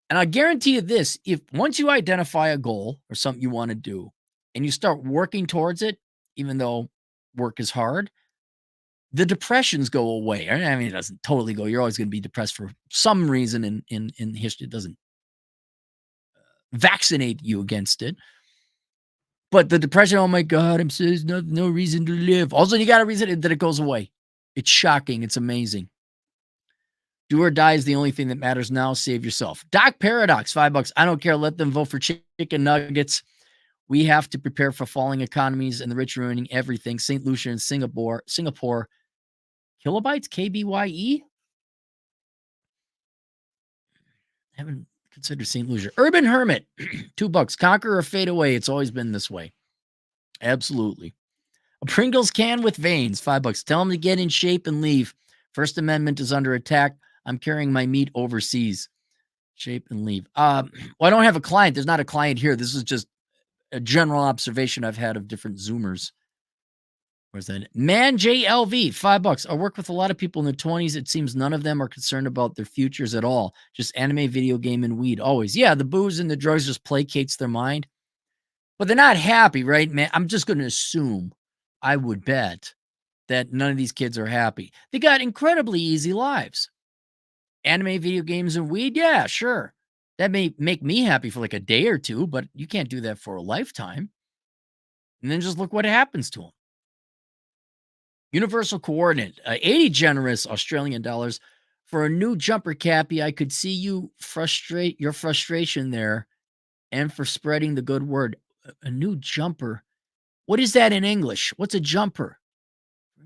And I guarantee you this, if once you identify a goal or something you want to do and you start working towards it, even though work is hard, the depressions go away. I mean, it doesn't totally go. You're always going to be depressed for some reason in history. It doesn't vaccinate you against it. But the depression, oh my God, there's no reason to live. Also, you got a reason that it goes away. It's shocking. It's amazing. Do or die is the only thing that matters now. Save yourself. Doc Paradox, $5. I don't care. Let them vote for chicken nuggets. We have to prepare for falling economies and the rich ruining everything. St. Lucia and Singapore. Kilobytes, KBYE? Consider St. Lucia. Urban Hermit, $2. Conquer or fade away. It's always been this way. Absolutely. A Pringles can with veins, $5. Tell them to get in shape and leave. First Amendment is under attack. I'm carrying my meat overseas. Shape and leave. Well, I don't have a client. There's not a client here. This is just a general observation I've had of different Zoomers. Where's that? Man JLV, $5. I work with a lot of people in their 20s. It seems none of them are concerned about their futures at all. Just anime, video game, and weed. Always. Yeah, the booze and the drugs just placates their mind. But they're not happy, right, man? I'm just going to assume, I would bet, that none of these kids are happy. They got incredibly easy lives. Anime, video games, and weed? Yeah, sure. That may make me happy for like a day or two, but you can't do that for a lifetime. And then just look what happens to them. Universal coordinate, 80 generous Australian dollars for a new jumper, Cappy. I could see you frustrate your frustration there, and for spreading the good word. A new jumper. What is that in English? What's a jumper?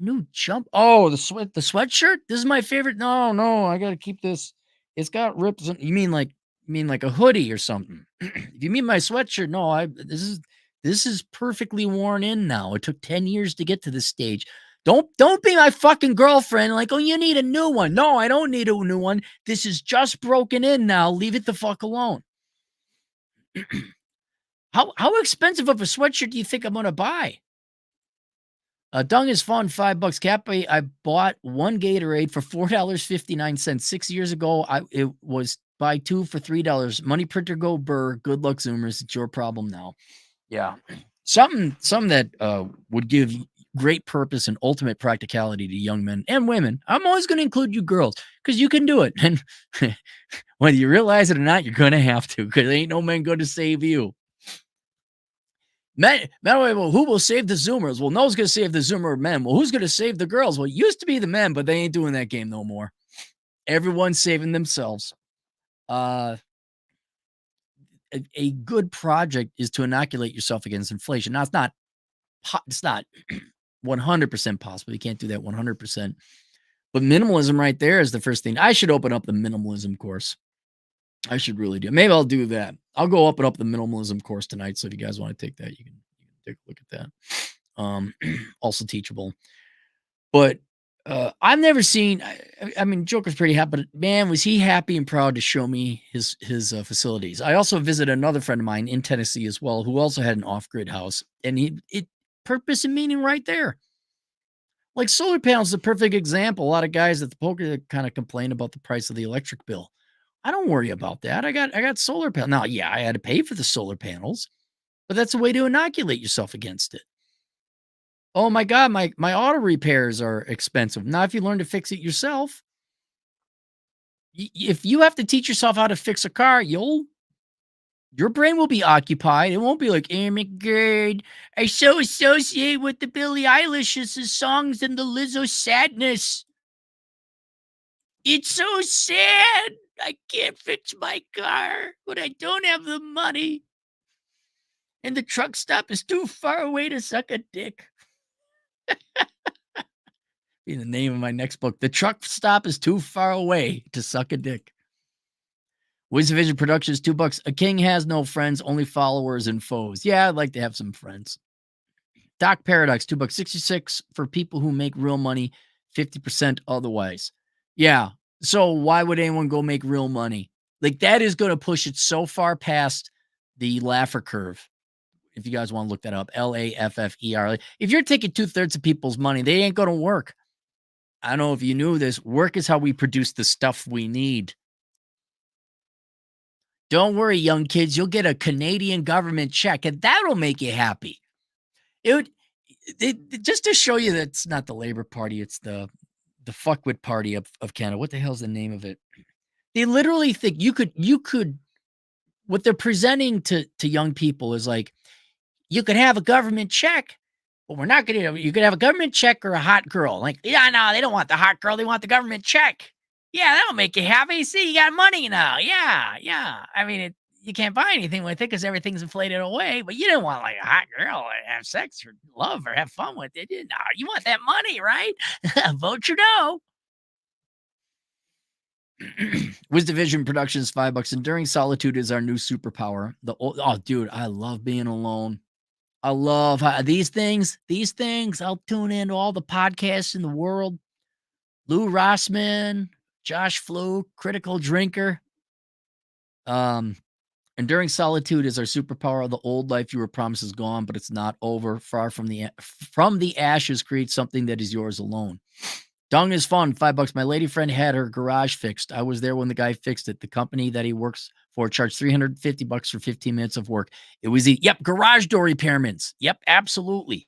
New jump. Oh, the sweatshirt. This is my favorite. No, I gotta keep this. It's got rips. You mean like a hoodie or something? If you mean my sweatshirt, no. This is perfectly worn in now. It took 10 years to get to this stage. Don't be my fucking girlfriend. Like, oh, you need a new one. No, I don't need a new one. This is just broken in now. Leave it the fuck alone. How expensive of a sweatshirt do you think I'm gonna buy? Dung is fun, $5. Cap, I bought one Gatorade for $4.59 6 years ago. It was buy two for $3. Money printer go burr. Good luck, Zoomers. It's your problem now. Yeah, something that would give great purpose and ultimate practicality to young men and women. I'm always going to include you girls because you can do it, and whether you realize it or not, you're going to have to, because ain't no man going to save you. Men, well, who will save the Zoomers? Well, no one's going to save the Zoomer men. Well, who's going to save the girls? Well, it used to be the men, but they ain't doing that game no more. Everyone's saving themselves. A good project is to inoculate yourself against inflation. Now, it's not 100% possible. You can't do that 100%. But minimalism right there is the first thing. I should open up the minimalism course. I should really do. Maybe I'll do that. I'll go open up the minimalism course tonight. So if you guys want to take that, you can take a look at that. Also teachable. But I've never seen. I mean, Joker's pretty happy, but man, was he happy and proud to show me his facilities. I also visited another friend of mine in Tennessee as well, who also had an off-grid house, and it purpose and meaning right there. Like solar panels is a perfect example. A lot of guys at the poker kind of complain about the price of the electric bill. I don't worry about that. I got solar panels. Now, yeah, I had to pay for the solar panels, but that's a way to inoculate yourself against it. Oh my God, my auto repairs are expensive. Now, if you learn to fix it yourself, if you have to teach yourself how to fix a car, your brain will be occupied. It won't be like, oh my God, I so associate with the Billie Eilish's songs and the Lizzo sadness. It's so sad. I can't fix my car, but I don't have the money. And the truck stop is too far away to suck a dick. Be the name of my next book. The truck stop is too far away to suck a dick. Wisdom Vision Productions, $2. A king has no friends, only followers and foes. Yeah, I'd like to have some friends. Doc Paradox, $2. 66 for people who make real money, 50% otherwise. Yeah. So why would anyone go make real money? Like, that is going to push it so far past the Laffer curve. If you guys want to look that up, Laffer. If you're taking 2/3 of people's money, they ain't going to work. I don't know if you knew this. Work is how we produce the stuff we need. Don't worry, young kids. You'll get a Canadian government check, and that'll make you happy. Just to show you that it's not the Labour Party, it's the fuckwit party of Canada. What the hell's the name of it? They literally think you could. What they're presenting to young people is like, you could have a government check, but we're not going to. You could have a government check or a hot girl. Like, yeah, no, they don't want the hot girl. They want the government check. Yeah, that'll make you happy. See, you got money now. Yeah. I mean, you can't buy anything with it because everything's inflated away. But you didn't want like a hot girl to have sex or love or have fun with it. No, you want that money, right? Vote your no. Wisdom Vision Productions, $5. Enduring solitude is our new superpower. Dude, I love being alone. I love these things. I'll tune in to all the podcasts in the world. Lou Rossman, Josh Fluke, Critical Drinker. Enduring solitude is our superpower. The old life you were promised is gone, but it's not over. Far from the ashes, create something that is yours alone. Dung is fun. $5. My lady friend had her garage fixed. I was there when the guy fixed it. The company that he works for charged $350 for 15 minutes of work. It was garage door repairments. Yep, absolutely.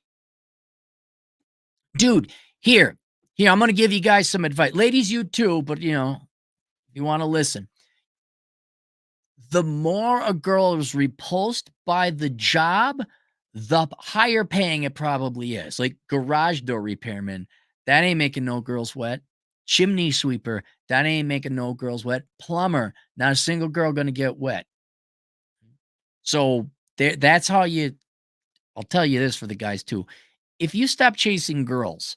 Dude, here, I'm going to give you guys some advice. Ladies, you too, but if you want to listen. The more a girl is repulsed by the job, the higher paying it probably is. Like garage door repairman, that ain't making no girls wet. Chimney sweeper, that ain't making no girls wet. Plumber, not a single girl going to get wet. So that's how I'll tell you this for the guys too. If you stop chasing girls,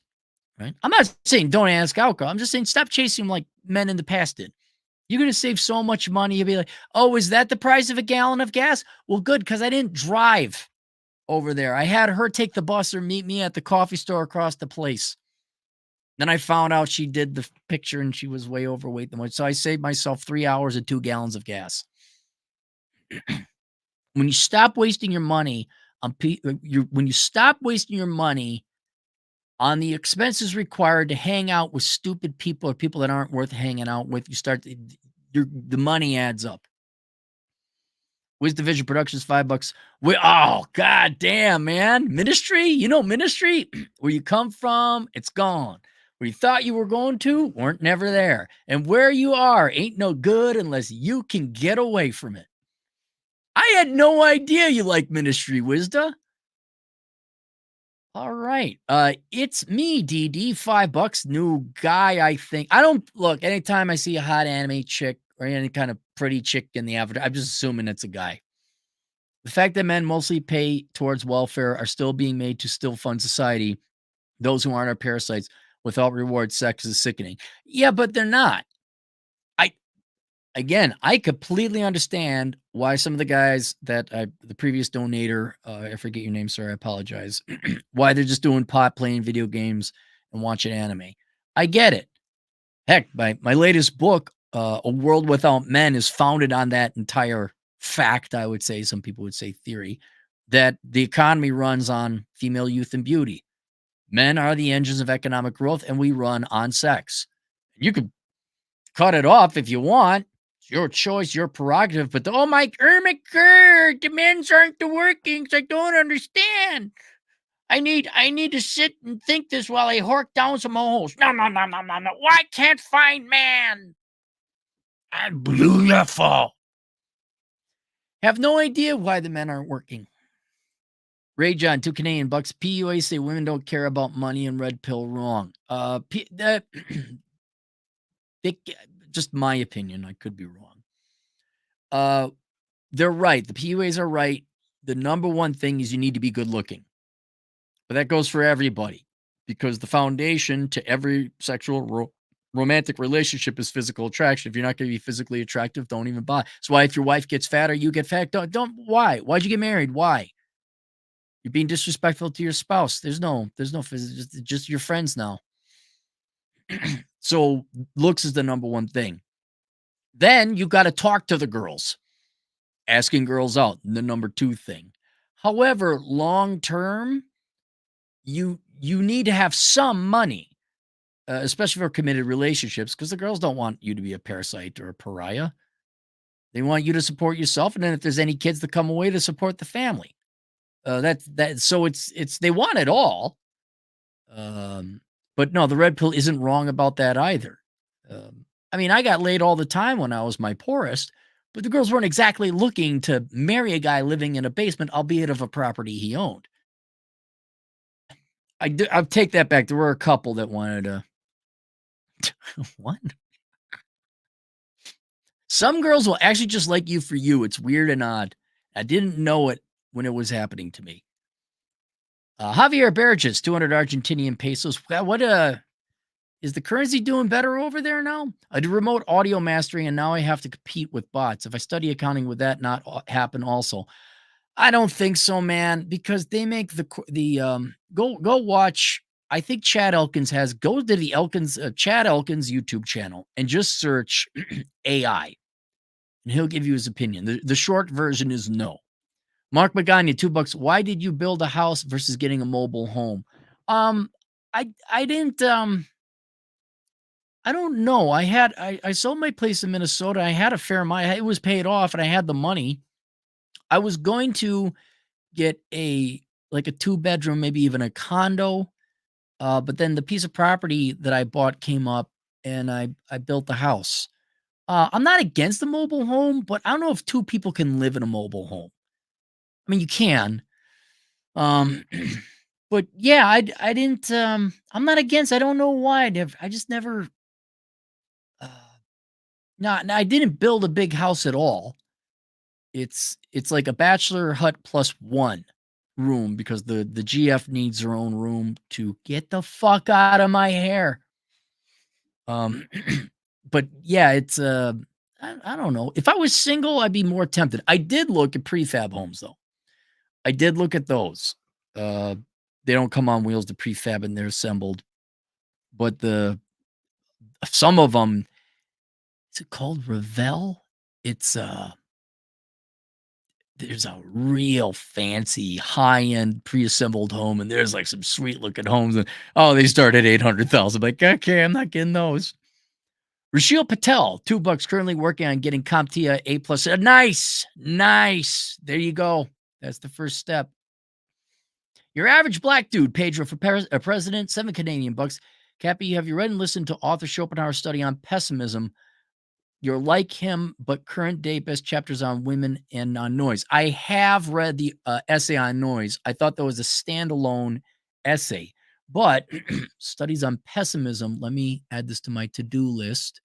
right? I'm not saying don't ask out girl. I'm just saying stop chasing them like men in the past did. You're going to save so much money. You'll be like, oh, is that the price of a gallon of gas? Well, good, because I didn't drive over there. I had her take the bus or meet me at the coffee store across the place. Then I found out she did the picture and she was way overweight. So I saved myself 3 hours and 2 gallons of gas. When you stop wasting your money on when you stop wasting your money on the expenses required to hang out with stupid people or people that aren't worth hanging out with, the money adds up. Wisdom Vision Productions, $5. God damn, man. Ministry, ministry, where you come from, it's gone. Where you thought you were going to, weren't never there. And where you are ain't no good unless you can get away from it. I had no idea you like ministry, Wisdom. All right. It's me, DD, $5, new guy, I think. I don't look anytime I see a hot anime chick or any kind of pretty chick in the avatar, I'm just assuming it's a guy. The fact that men mostly pay towards welfare are still being made to still fund society. Those who aren't are parasites without reward. Sex is sickening. Yeah, but they're not. I completely understand why some of the guys that the previous donator, I forget your name, sir, I apologize, why they're just doing pot, playing video games, and watching anime. I get it. Heck, my latest book, A World Without Men, is founded on that entire fact, I would say. Some people would say theory, that the economy runs on female youth and beauty. Men are the engines of economic growth, and we run on sex. You could cut it off if you want. It's your choice, your prerogative. But the men's aren't the workings. I don't understand. I need to sit and think this while I hork down some holes. No. Why can't find man? I'm beautiful. Have no idea why the men aren't working. Ray John, $2 Canadian. PUA say women don't care about money and red pill wrong. Just my opinion. I could be wrong. They're right. The PUAs are right. The number one thing is you need to be good looking. But that goes for everybody, because the foundation to every sexual romantic relationship is physical attraction. If you're not going to be physically attractive, don't even buy. That's why if your wife gets fat or you get fat, why? Why'd you get married? Why? You're being disrespectful to your spouse. There's no just your friends now. So looks is the number one thing. Then you got to talk to the girls. Asking girls out, the number two thing. However, long term, you need to have some money, especially for committed relationships, because the girls don't want you to be a parasite or a pariah. They want you to support yourself, and then if there's any kids that come away, to support the family. So it's they want it all. But no, the red pill isn't wrong about that either. I mean, I got laid all the time when I was my poorest, but the girls weren't exactly looking to marry a guy living in a basement, albeit of a property he owned. I'll take that back. There were a couple that wanted to. What? Some girls will actually just like you for you. It's weird and odd. I didn't know it when it was happening to me. Javier Berges, 200 Argentinian pesos. What Is the currency doing better over there now? I do remote audio mastering, and now I have to compete with bots. If I study accounting, would that not happen also? I don't think so, man, because they make go watch. I think Chad Elkins has go to the Chad Elkins YouTube channel and just search AI, and he'll give you his opinion. The short version is no. Mark Magana, $2. Why did you build a house versus getting a mobile home? I didn't I don't know. I sold my place in Minnesota. I had a fair amount. It was paid off and I had the money. I was going to get a like a 2-bedroom, maybe even a condo. But then the piece of property that I bought came up and I built the house. I'm not against the mobile home, but I don't know if two people can live in a mobile home. I mean, you can. Um, but yeah, I didn't. I'm not against. I don't know why. I just never. Uh, no, I didn't build a big house at all. It's like a bachelor hut plus one room because the GF needs their own room to get the fuck out of my hair. But yeah, it's I don't know. If I was single, I'd be more tempted. I did look at prefab homes though. I did look at those. They don't come on wheels, the prefab, and they're assembled. But some of them, is it called Revel? It's there's a real fancy high-end pre-assembled home, and there's like some sweet looking homes, and they start at 800,000. Like, okay, I'm not getting those. Rashil Patel, $2, currently working on getting CompTIA A+. Nice. There you go. That's the first step. Your average black dude, Pedro for president, 7 Canadian bucks. Cappy, have you read and listened to Arthur Schopenhauer's study on pessimism? You're like him, but current day best chapters on women and on noise. I have read the essay on noise. I thought that was a standalone essay, but studies on pessimism. Let me add this to my to-do list.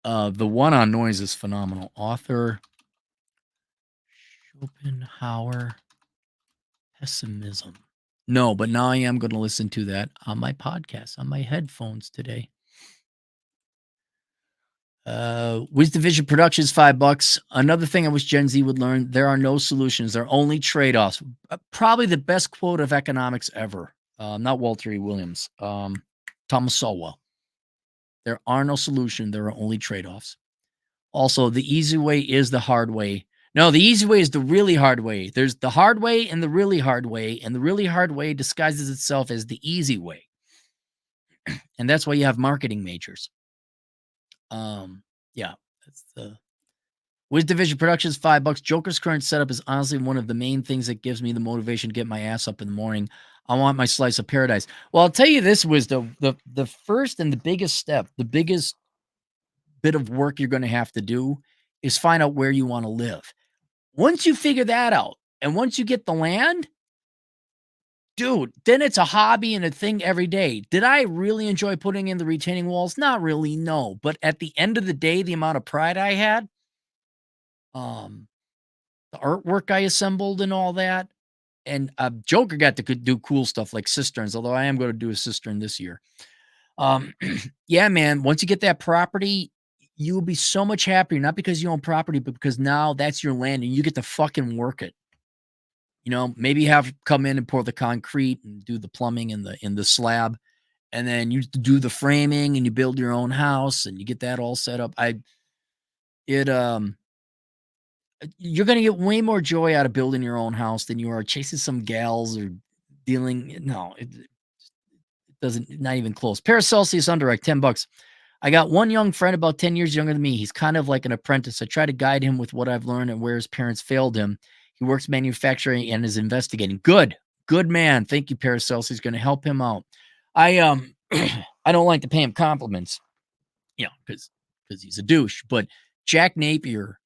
The one on noise is phenomenal. Author Schopenhauer, pessimism. No, but now I am going to listen to that on my podcast, on my headphones today. Wisdom Vision Productions, $5. Another thing I wish Gen Z would learn: there are no solutions; there are only trade-offs. Probably the best quote of economics ever. Not Walter E. Williams. Thomas Sowell. There are no solutions; there are only trade-offs. Also, the easy way is the hard way. No, the easy way is the really hard way. There's the hard way and the really hard way, and the really hard way disguises itself as the easy way. And that's why you have marketing majors. Yeah, that's the Wisdom Vision Productions, $5. Joker's current setup is honestly one of the main things that gives me the motivation to get my ass up in the morning. I want my slice of paradise. Well, I'll tell you this, Wisdom, the first and the biggest step, the biggest bit of work you're going to have to do is find out where you want to live. Once you figure that out, and once you get the land, dude, then it's a hobby and a thing every day. Did I really enjoy putting in the retaining walls? Not really, no. But at the end of the day, the amount of pride I had, the artwork I assembled and all that, and Joker got to do cool stuff like cisterns, although I am going to do a cistern this year. Yeah, man, once you get that property, you will be so much happier, not because you own property, but because now that's your land and you get to fucking work it. You know, maybe have come in and pour the concrete and do the plumbing in the slab, and then you do the framing and you build your own house and you get that all set up. You're gonna get way more joy out of building your own house than you are chasing some gals or dealing. No, it doesn't, not even close. Paracelsius Underwrite, $10. I got one young friend about 10 years younger than me. He's kind of like an apprentice. I try to guide him with what I've learned and where his parents failed him. He works manufacturing and is investigating. Good man. Thank you, Paracelsus. He's going to help him out. I I don't like to pay him compliments, because he's a douche. But Jack Napier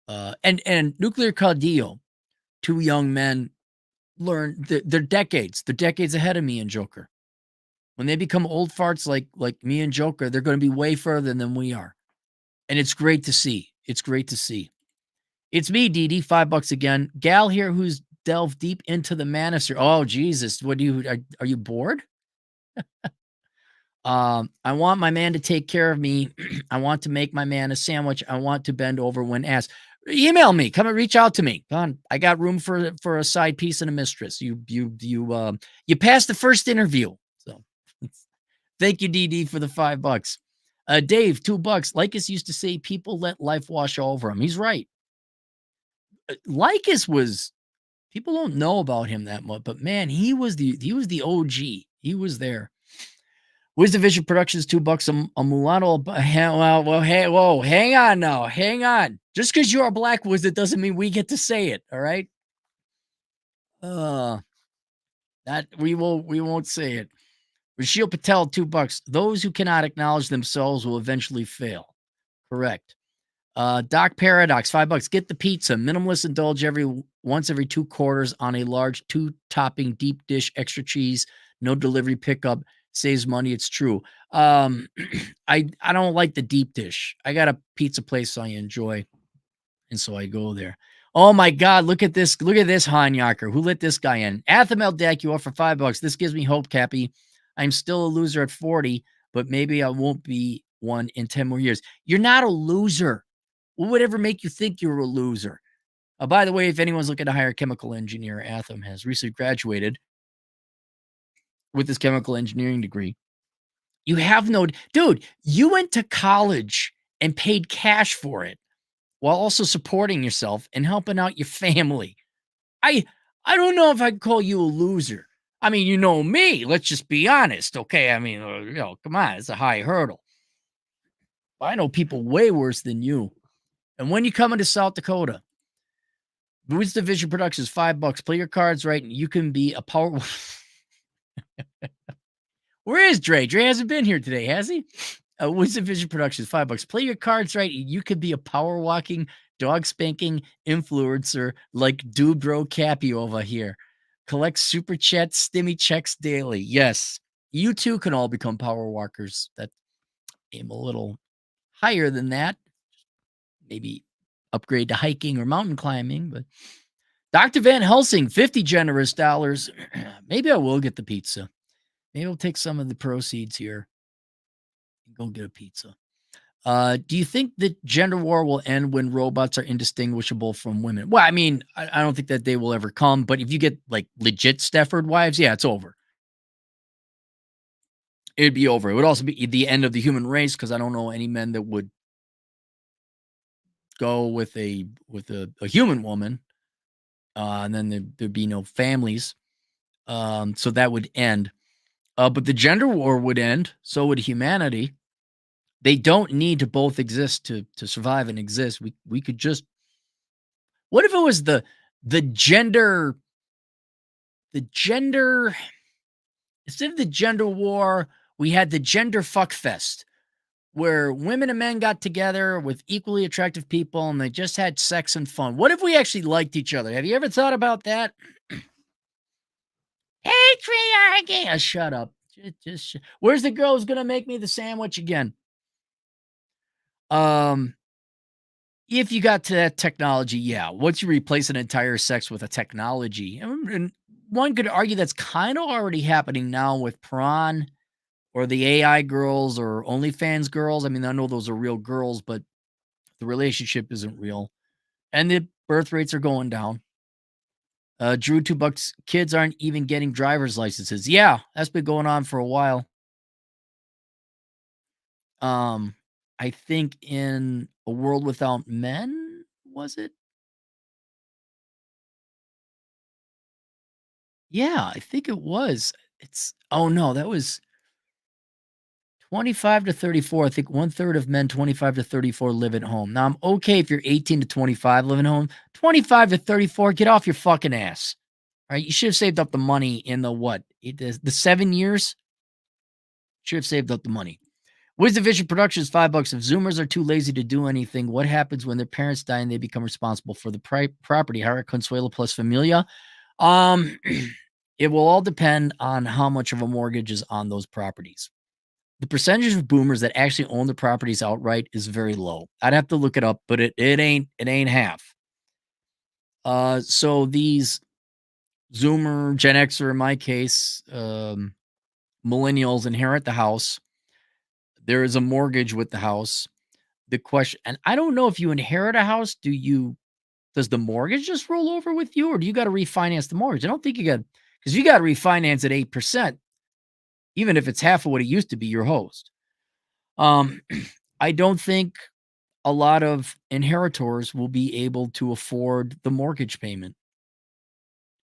and Nuclear Caudillo, two young men, learn they're decades. They're decades ahead of me and Joker. When they become old farts like me and Joker, they're going to be way further than we are. And it's great to see. It's great to see. It's me, DD, $5 again. Gal here who's delved deep into the manosphere. Oh, Jesus. What are you bored? I want my man to take care of me. I want to make my man a sandwich. I want to bend over when asked. Email me. Come and reach out to me. Come on. I got room for a side piece and a mistress. You passed the first interview. So thank you, DD, for the $5. Dave, $2. Lycus used to say people let life wash over him. He's right. Lycus was, people don't know about him that much, but man, he was the OG. He was there. Wisdom Vision Productions, $2. A mulatto. Hey, whoa, hang on now. Hang on. Just because you're a black wizard doesn't mean we get to say it. All right. That we won't say it. Rashil Patel, $2. Those who cannot acknowledge themselves will eventually fail. Correct. Doc Paradox, $5. Get the pizza. Minimalist indulge once every 2 quarters on a large 2-topping deep dish, extra cheese, no delivery pickup. Saves money. It's true. I don't like the deep dish. I got a pizza place I enjoy, and so I go there. Oh my God, look at this. Look at this Hanyaker. Who let this guy in? Athamel Dak, you offer $5. This gives me hope, Cappy. I'm still a loser at 40, but maybe I won't be one in 10 more years. You're not a loser. What would ever make you think you're a loser? By the way, if anyone's looking to hire a chemical engineer, Atham has recently graduated with his chemical engineering degree. You have no, dude, you went to college and paid cash for it while also supporting yourself and helping out your family. I don't know if I'd call you a loser. I mean, you know me. Let's just be honest, okay? I mean, come on, it's a high hurdle. I know people way worse than you. And when you come into South Dakota, Boots Division Productions, $5. Play your cards right, and you can be a power. Where is Dre? Dre hasn't been here today, has he? Wisdom Vision Productions, $5. Play your cards right. You could be a power walking, dog spanking influencer like Dude Bro Cappy over here. Collect super chats, stimmy checks daily. Yes, you too can all become power walkers. That aim a little higher than that. Maybe upgrade to hiking or mountain climbing. But Dr. Van Helsing, $50 generous dollars. Maybe I will get the pizza. Maybe I'll take some of the proceeds here and go get a pizza. Do you think that gender war will end when robots are indistinguishable from women? Well, I mean, I don't think that day will ever come, but if you get like legit Stefford wives, yeah, it's over. It'd be over. It would also be the end of the human race because I don't know any men that would go with a human woman, and then there'd be no families. So that would end. But the gender war would end. So would humanity. They don't need to both exist to survive and exist. We could just. What if it was the gender instead of the gender war, we had the gender fuck fest where women and men got together with equally attractive people and they just had sex and fun. What if we actually liked each other? Have you ever thought about that? Patriarchy. Shut up. Where's the girl who's gonna make me the sandwich again? If you got to that technology, yeah. Once you replace an entire sex with a technology, and one could argue that's kind of already happening now with Prawn or the AI girls or OnlyFans girls. I mean, I know those are real girls, but the relationship isn't real. And the birth rates are going down. Drew, $2. Kids aren't even getting driver's licenses. Yeah, that's been going on for a while. I think in A World Without Men, was it? Yeah, I think it was. Oh no, that was 25 to 34. I think 1/3 of men 25 to 34 live at home. Now I'm okay if you're 18 to 25 living home. 25 to 34, get off your fucking ass. All right, you should have saved up the money in the 7 years. Should have saved up the money. Wisdom Vision Productions, $5. If Zoomers are too lazy to do anything, what happens when their parents die and they become responsible for the property? Hire Consuelo plus Familia. It will all depend on how much of a mortgage is on those properties. The percentage of boomers that actually own the properties outright is very low. I'd have to look it up, but it ain't half. So these Zoomer, Gen Xer in my case, millennials inherit the house. There is a mortgage with the house. The question, and I don't know if you inherit a house, does the mortgage just roll over with you, or do you got to refinance the mortgage? I don't think you got, because you got to refinance at 8%, even if it's half of what it used to be, your host. I don't think a lot of inheritors will be able to afford the mortgage payment.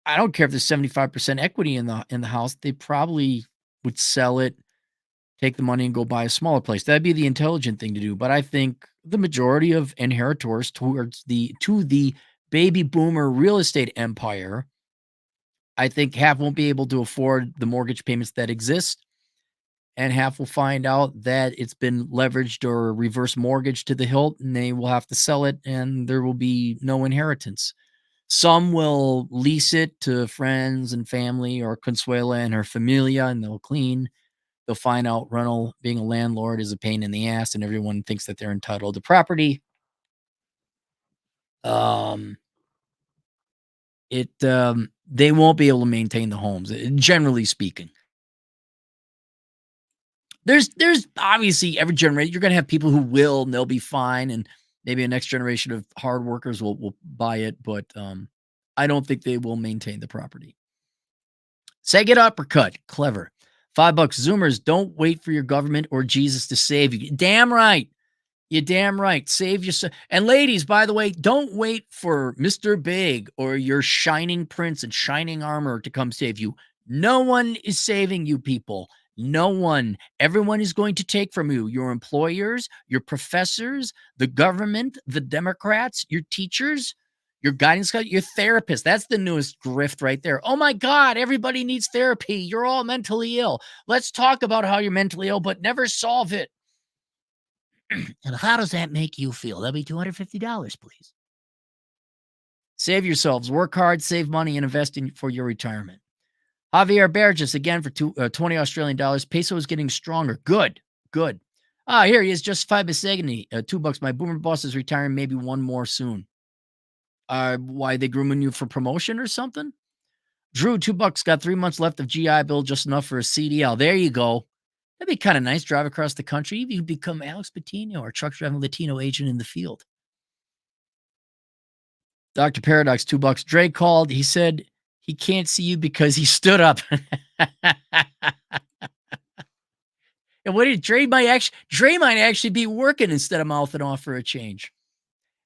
I don't care if there's 75% equity in the house, they probably would sell it, take the money and go buy a smaller place. That'd be the intelligent thing to do. But I think the majority of inheritors to the baby boomer real estate empire, I think half won't be able to afford the mortgage payments that exist, and half will find out that it's been leveraged or reverse mortgaged to the hilt, and they will have to sell it, and there will be no inheritance. Some will lease it to friends and family, or Consuela and her familia, and they'll clean. They'll find out being a landlord is a pain in the ass, and everyone thinks that they're entitled to property. Um, they won't be able to maintain the homes, generally speaking. There's obviously every generation, you're going to have people who will, and they'll be fine. And maybe a next generation of hard workers will buy it, but I don't think they will maintain the property. Say get uppercut. Clever. $5. Zoomers, don't wait for your government or Jesus to save you. Damn right. You're damn right. Save yourself. And ladies, by the way, don't wait for Mr. Big or your shining prince and shining armor to come save you. No one is saving you, people. No one. Everyone is going to take from you. Your employers, your professors, the government, the Democrats, your teachers, your guidance counselor, your therapist. That's the newest grift right there. Oh my God, everybody needs therapy. You're all mentally ill. Let's talk about how you're mentally ill, but never solve it. And how does that make you feel? That'll be $250, please. Save yourselves. Work hard, save money, and invest for your retirement. Javier Burgess, again, for 20 Australian dollars. Peso is getting stronger. Good. Here he is, Justified Bisegni. $2. My boomer boss is retiring, maybe one more soon. Why, they grooming you for promotion or something? Drew, $2. Got 3 months left of GI Bill, just enough for a CDL. There you go. That'd be kind of nice. Drive across the country. Even you become Alex Patino, or truck driving Latino agent in the field. Dr. Paradox, $2. Dre called. He said he can't see you because he stood up. And what did Dre might actually be working instead of mouthing off for a change.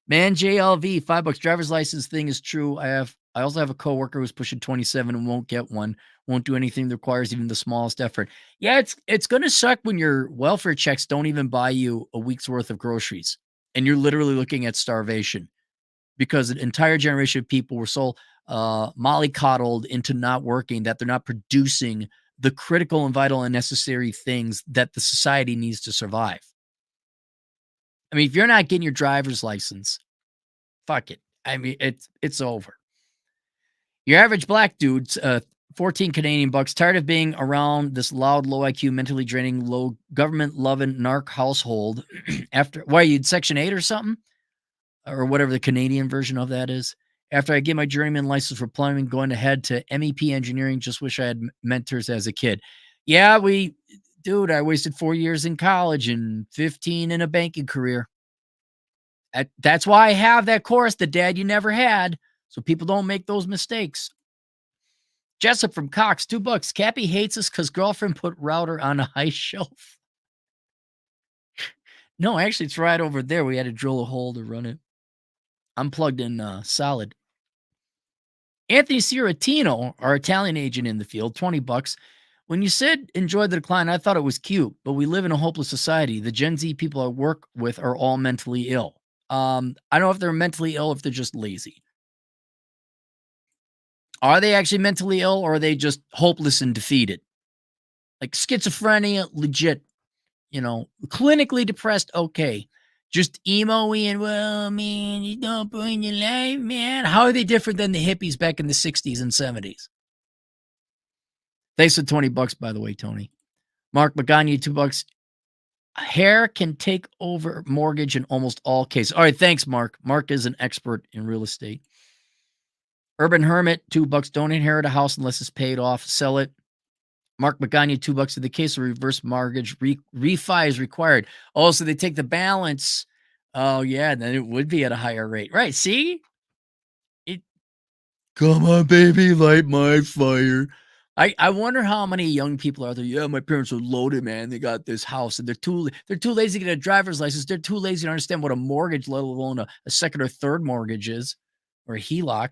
Man, JLV, $5. Driver's license thing is true. I also have a coworker who's pushing 27 and won't get one. Won't do anything that requires even the smallest effort. Yeah, it's going to suck when your welfare checks don't even buy you a week's worth of groceries, and you're literally looking at starvation, because an entire generation of people were so mollycoddled into not working that they're not producing the critical and vital and necessary things that the society needs to survive. I mean, if you're not getting your driver's license, fuck it. I mean, it's over. Your average black dude's 14 Canadian bucks, tired of being around this loud, low IQ, mentally draining, low government-loving narc household. After, why, you'd Section 8 or something? Or whatever the Canadian version of that is. After I get my journeyman license for plumbing, going ahead to MEP engineering, just wish I had mentors as a kid. Yeah, I wasted 4 years in college and 15 in a banking career. That's why I have that course, the dad you never had, so people don't make those mistakes. Jessup from Cox, $2. Cappy hates us because girlfriend put router on a high shelf. No, actually, it's right over there. We had to drill a hole to run it. I'm plugged in solid. Anthony Ciratino, our Italian agent in the field, $20. When you said enjoy the decline, I thought it was cute, but we live in a hopeless society. The Gen Z people I work with are all mentally ill. I don't know if they're mentally ill, if they're just lazy. Are they actually mentally ill, or are they just hopeless and defeated? Like schizophrenia, legit, clinically depressed, okay. Just emo-y and, well, man, you don't bring your life, man. How are they different than the hippies back in the 60s and 70s? Thanks for $20, by the way, Tony. Mark Magani, $2. Hair can take over mortgage in almost all cases. All right, thanks, Mark. Mark is an expert in real estate. Urban Hermit, $2. Don't inherit a house unless it's paid off. Sell it. Mark Magana, $2 in the case of reverse mortgage. Refi is required. Oh, so they take the balance. Oh, yeah, then it would be at a higher rate. Right, see? Come on, baby, light my fire. I wonder how many young people are there. Yeah, my parents are loaded, man. They got this house, and they're too lazy to get a driver's license. They're too lazy to understand what a mortgage, let alone a second or third mortgage is, or a HELOC.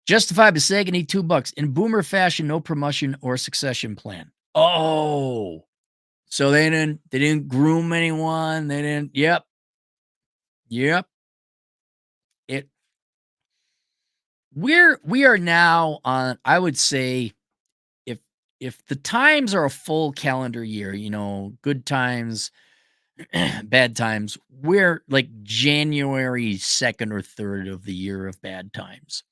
Justified Basega need $2. In boomer fashion, no promotion or succession plan. Oh, so they didn't groom anyone. They didn't. Yep. It. We are now on. I would say, if the times are a full calendar year, good times, bad times, we're like January 2nd or 3rd of the year of bad times.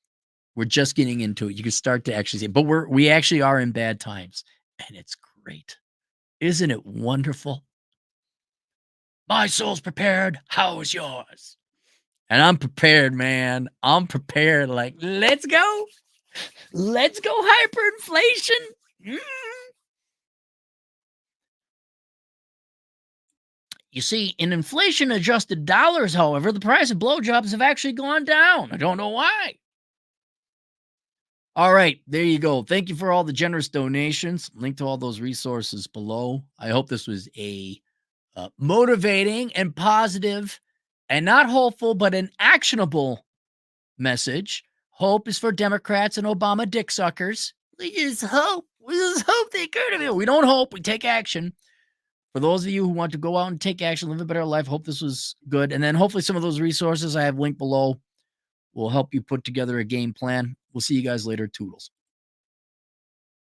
We're just getting into it. You can start to actually see it, but we actually are in bad times, and it's great. Isn't it wonderful? My soul's prepared. How is yours? And I'm prepared, man. I'm prepared. Like, let's go. Let's go hyperinflation. You see, in inflation-adjusted dollars, however, the price of blowjobs have actually gone down. I don't know why. All right, there you go. Thank you for all the generous donations. Link to all those resources below. I hope this was a motivating and positive and not hopeful, but an actionable message. Hope is for Democrats and Obama dick suckers. We just hope they go to me. We don't hope. We take action. For those of you who want to go out and take action, live a better life, hope this was good. And then hopefully some of those resources I have linked below will help you put together a game plan. We'll see you guys later. Toodles.